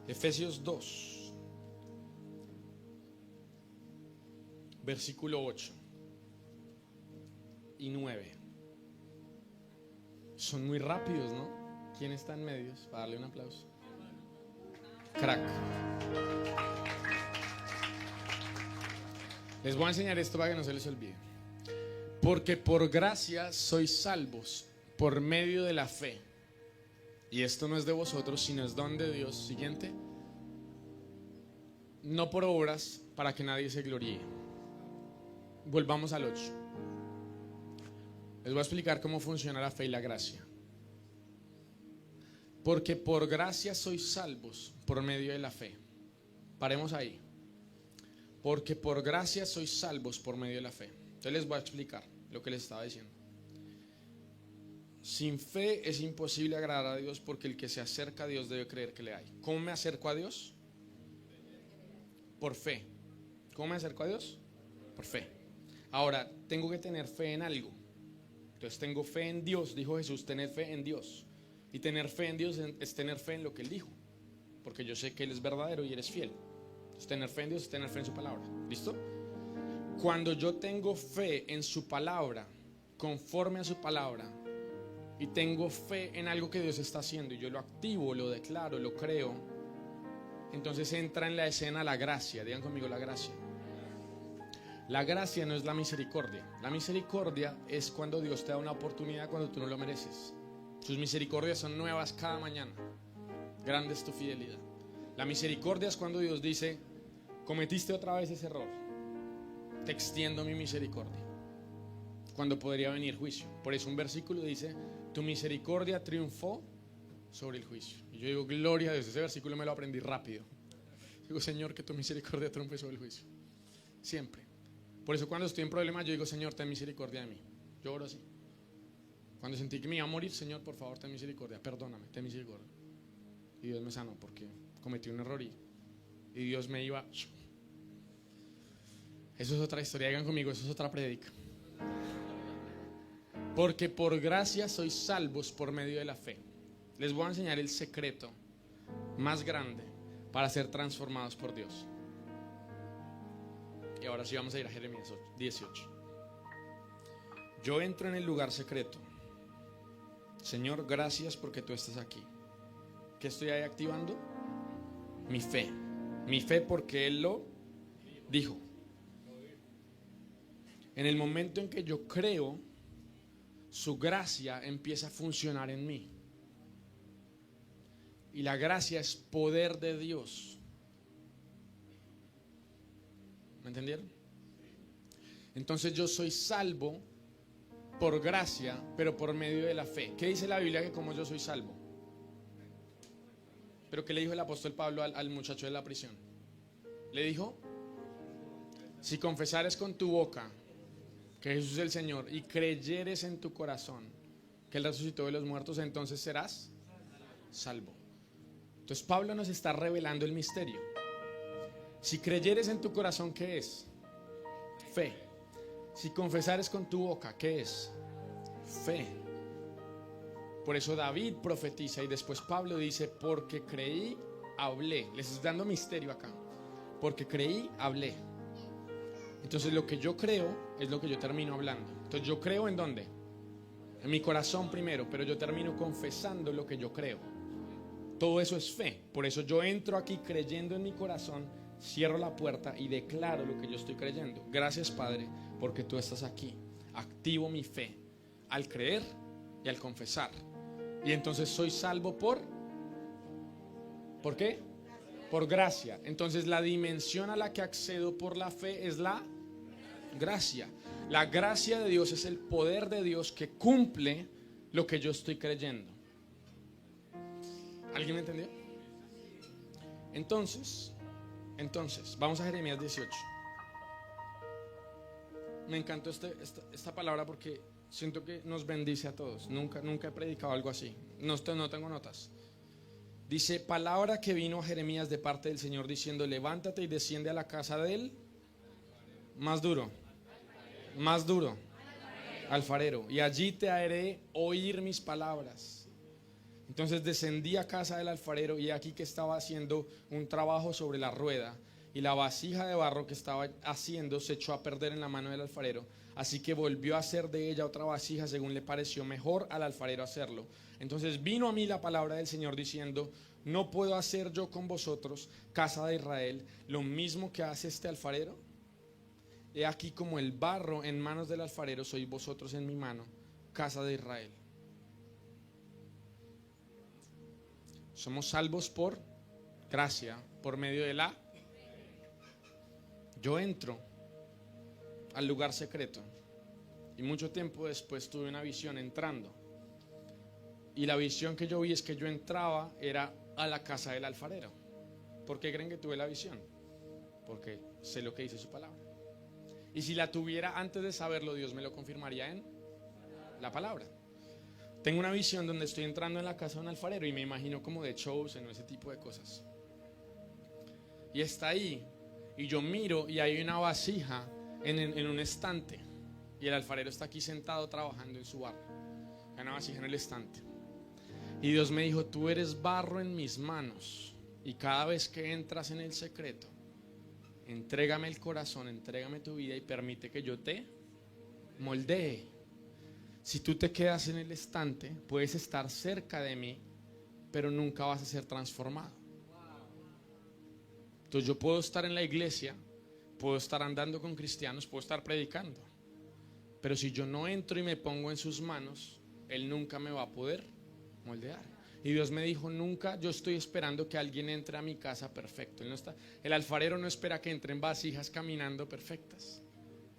Efesios 2. Versículo 8 y 9. Son muy rápidos, ¿no? ¿Quién está en medios? Para darle un aplauso. Crack. Les voy a enseñar esto para que no se les olvide. Porque por gracia sois salvos por medio de la fe. Y esto no es de vosotros, sino es don de Dios. Siguiente. No por obras, para que nadie se gloríe. Volvamos al 8. Les voy a explicar cómo funciona la fe y la gracia. Porque por gracia sois salvos por medio de la fe. Paremos ahí. Porque por gracia sois salvos por medio de la fe. Entonces les voy a explicar lo que les estaba diciendo. Sin fe es imposible agradar a Dios, porque el que se acerca a Dios debe creer que le hay. ¿Cómo me acerco a Dios? Por fe. ¿Cómo me acerco a Dios? Por fe. Ahora, tengo que tener fe en algo. Entonces tengo fe en Dios, dijo Jesús, tened fe en Dios. Y tener fe en Dios es tener fe en lo que Él dijo, porque yo sé que Él es verdadero y Él es fiel. Entonces tener fe en Dios es tener fe en su palabra. ¿Listo? Cuando yo tengo fe en su palabra, conforme a su palabra, y tengo fe en algo que Dios está haciendo, y yo lo activo, lo declaro, lo creo, entonces entra en la escena la gracia. Digan conmigo, la gracia. La gracia no es la misericordia. La misericordia es cuando Dios te da una oportunidad cuando tú no lo mereces. Sus misericordias son nuevas cada mañana. Grande es tu fidelidad. La misericordia es cuando Dios dice, cometiste otra vez ese error, te extiendo mi misericordia, cuando podría venir juicio. Por eso un versículo dice, tu misericordia triunfó sobre el juicio. Y yo digo, gloria a Dios. Ese versículo me lo aprendí rápido. Digo, Señor, que tu misericordia triunfe sobre el juicio. Siempre. Por eso cuando estoy en problemas yo digo, Señor, ten misericordia de mí. Yo oro así. Cuando sentí que me iba a morir, Señor, por favor, ten misericordia, perdóname, ten misericordia. Y Dios me sanó porque cometí un error y Dios me iba. Eso es otra historia, hagan conmigo, eso es otra prédica. Porque por gracia sois salvos por medio de la fe. Les voy a enseñar el secreto más grande para ser transformados por Dios. Y ahora sí vamos a ir a Jeremías 18. Yo entro en el lugar secreto. Señor, gracias porque tú estás aquí. ¿Qué estoy ahí activando? Mi fe. Mi fe porque Él lo dijo. En el momento en que yo creo, su gracia empieza a funcionar en mí. Y la gracia es poder de Dios. ¿Me entendieron? Entonces yo soy salvo por gracia, pero por medio de la fe. ¿Qué dice la Biblia que como yo soy salvo? ¿Pero qué le dijo el apóstol Pablo al muchacho de la prisión? Le dijo, si confesares con tu boca que Jesús es el Señor y creyeres en tu corazón que Él resucitó de los muertos, entonces serás salvo. Entonces Pablo nos está revelando el misterio. Si creyeres en tu corazón, ¿qué es? Fe. Si confesares con tu boca, ¿qué es? Fe. Por eso David profetiza y después Pablo dice, porque creí, hablé. Les estoy dando misterio acá. Porque creí, hablé. Entonces lo que yo creo es lo que yo termino hablando. Entonces yo creo ¿en dónde? En mi corazón primero, pero yo termino confesando lo que yo creo. Todo eso es fe. Por eso yo entro aquí creyendo en mi corazón, cierro la puerta y declaro lo que yo estoy creyendo. Gracias, Padre, porque tú estás aquí. Activo mi fe al creer y al confesar. Y entonces soy salvo ¿por qué? Por gracia. Entonces la dimensión a la que accedo por la fe es la gracia. La gracia de Dios es el poder de Dios que cumple lo que yo estoy creyendo. ¿Alguien me entendió? Entonces, vamos a Jeremías 18. Me encantó esta palabra porque siento que nos bendice a todos. Nunca he predicado algo así. No tengo notas. Dice, palabra que vino a Jeremías de parte del Señor diciendo, levántate y desciende a la casa del más duro, alfarero, y allí te haré oír mis palabras. Entonces descendí a casa del alfarero y aquí que estaba haciendo un trabajo sobre la rueda y la vasija de barro que estaba haciendo se echó a perder en la mano del alfarero. Así que volvió a hacer de ella otra vasija según le pareció mejor al alfarero hacerlo. Entonces vino a mí la palabra del Señor diciendo, ¿no puedo hacer yo con vosotros, casa de Israel, lo mismo que hace este alfarero? He aquí como el barro en manos del alfarero sois vosotros en mi mano, casa de Israel. Somos salvos por gracia, por medio de la... Yo entro al lugar secreto y mucho tiempo después tuve una visión entrando. Y la visión que yo vi es que yo entraba era a la casa del alfarero. ¿Por qué creen que tuve la visión? Porque sé lo que dice su palabra. Y si la tuviera antes de saberlo, Dios me lo confirmaría en la palabra. Tengo una visión donde estoy entrando en la casa de un alfarero y me imagino como de shows, en ese tipo de cosas. Y está ahí y yo miro y hay una vasija en un estante y el alfarero está aquí sentado trabajando en su barro. Hay una vasija en el estante. Y Dios me dijo, tú eres barro en mis manos y cada vez que entras en el secreto, entrégame el corazón, entrégame tu vida y permite que yo te moldee. Si tú te quedas en el estante, puedes estar cerca de mí, pero nunca vas a ser transformado. Entonces yo puedo estar en la iglesia, puedo estar andando con cristianos, puedo estar predicando, pero si yo no entro y me pongo en sus manos, Él nunca me va a poder moldear. Y Dios me dijo, nunca yo estoy esperando que alguien entre a mi casa perfecto. El alfarero no espera que entren vasijas caminando perfectas.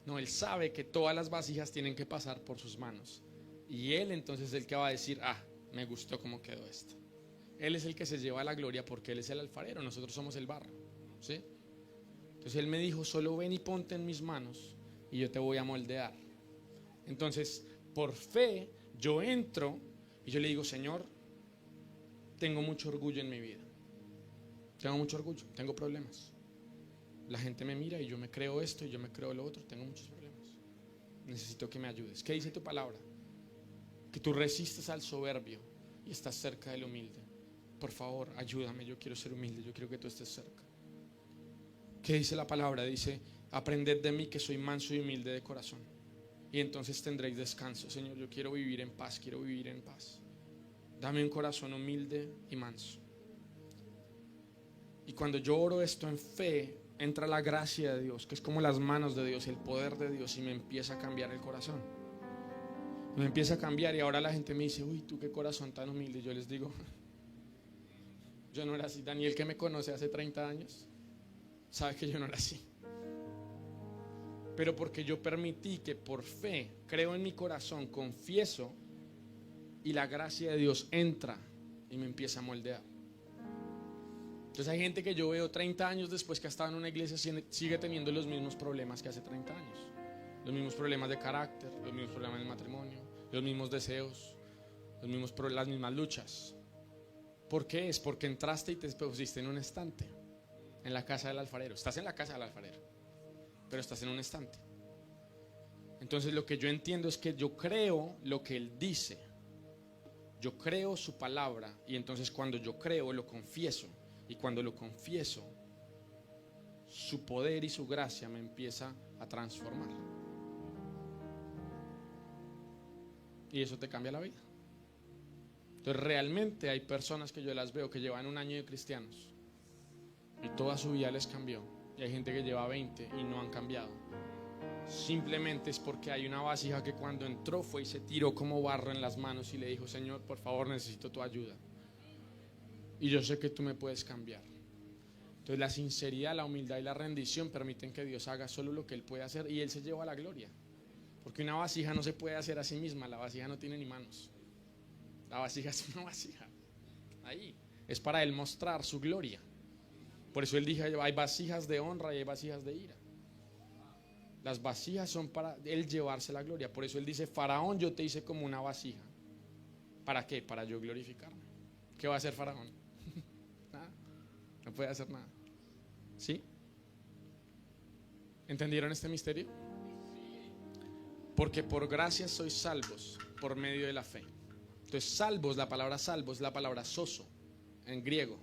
No, Él sabe que todas las vasijas tienen que pasar por sus manos. Y Él entonces es el que va a decir, me gustó cómo quedó esto. Él es el que se lleva la gloria porque Él es el alfarero, nosotros somos el barro, ¿sí? Entonces Él me dijo, solo ven y ponte en mis manos y yo te voy a moldear. Entonces, por fe, yo entro y yo le digo, Señor, tengo mucho orgullo en mi vida. Tengo mucho orgullo, tengo problemas. La gente me mira y yo me creo esto y yo me creo lo otro. Tengo muchos problemas. Necesito que me ayudes. ¿Qué dice tu palabra? Porque tú resistes al soberbio y estás cerca del humilde. Por favor, ayúdame, yo quiero ser humilde, yo quiero que tú estés cerca. ¿Qué dice la palabra? Dice, aprended de mí que soy manso y humilde de corazón, y entonces tendréis descanso. Señor, yo quiero vivir en paz, quiero vivir en paz. Dame un corazón humilde y manso. Y cuando yo oro esto en fe, entra la gracia de Dios, que es como las manos de Dios, el poder de Dios, y me empieza a cambiar el corazón. Me empieza a cambiar, y ahora la gente me dice, uy, tú qué corazón tan humilde. Yo les digo, yo no era así. Daniel, que me conoce hace 30 años, sabe que yo no era así. Pero porque yo permití que por fe, creo en mi corazón, confieso, y la gracia de Dios entra y me empieza a moldear. Entonces hay gente que yo veo 30 años después que ha estado en una iglesia, sigue teniendo los mismos problemas que hace 30 años. Los mismos problemas de carácter, los mismos problemas del matrimonio, los mismos deseos, las mismas luchas. ¿Por qué? Es porque entraste y te pusiste en un estante, en la casa del alfarero. Estás en la casa del alfarero, pero estás en un estante. Entonces lo que yo entiendo es que yo creo lo que Él dice, yo creo su palabra, y entonces cuando yo creo lo confieso, y cuando lo confieso, su poder y su gracia me empieza a transformar, y eso te cambia la vida. Entonces realmente hay personas que yo las veo que llevan 1 año de cristianos y toda su vida les cambió, y hay gente que lleva 20 y no han cambiado. Simplemente es porque hay una vasija que cuando entró fue y se tiró como barro en las manos y le dijo, Señor, por favor, necesito tu ayuda, y yo sé que tú me puedes cambiar. Entonces la sinceridad, la humildad y la rendición permiten que Dios haga solo lo que Él puede hacer, y Él se lleva la gloria. Porque una vasija no se puede hacer a sí misma, la vasija no tiene ni manos. La vasija es una vasija. Ahí es para Él mostrar su gloria. Por eso Él dijo, hay vasijas de honra y hay vasijas de ira. Las vasijas son para Él llevarse la gloria. Por eso Él dice, Faraón, yo te hice como una vasija. ¿Para qué? Para yo glorificarme. ¿Qué va a hacer Faraón? Nada. No puede hacer nada. ¿Sí? ¿Entendieron este misterio? Porque por gracia sois salvos por medio de la fe. Entonces salvos, la palabra salvos es la palabra soso en griego.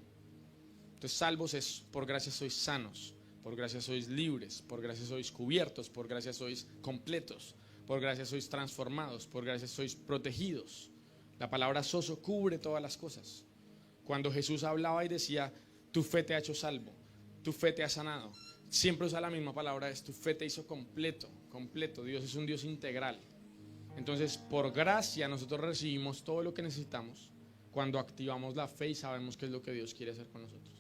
Entonces salvos es por gracia sois sanos, por gracia sois libres, por gracia sois cubiertos, por gracia sois completos, por gracia sois transformados, por gracia sois protegidos. La palabra soso cubre todas las cosas. Cuando Jesús hablaba y decía, tu fe te ha hecho salvo, tu fe te ha sanado, siempre usa la misma palabra, es tu fe te hizo completo, completo. Dios es un Dios integral. Entonces, por gracia nosotros recibimos todo lo que necesitamos cuando activamos la fe y sabemos qué es lo que Dios quiere hacer con nosotros.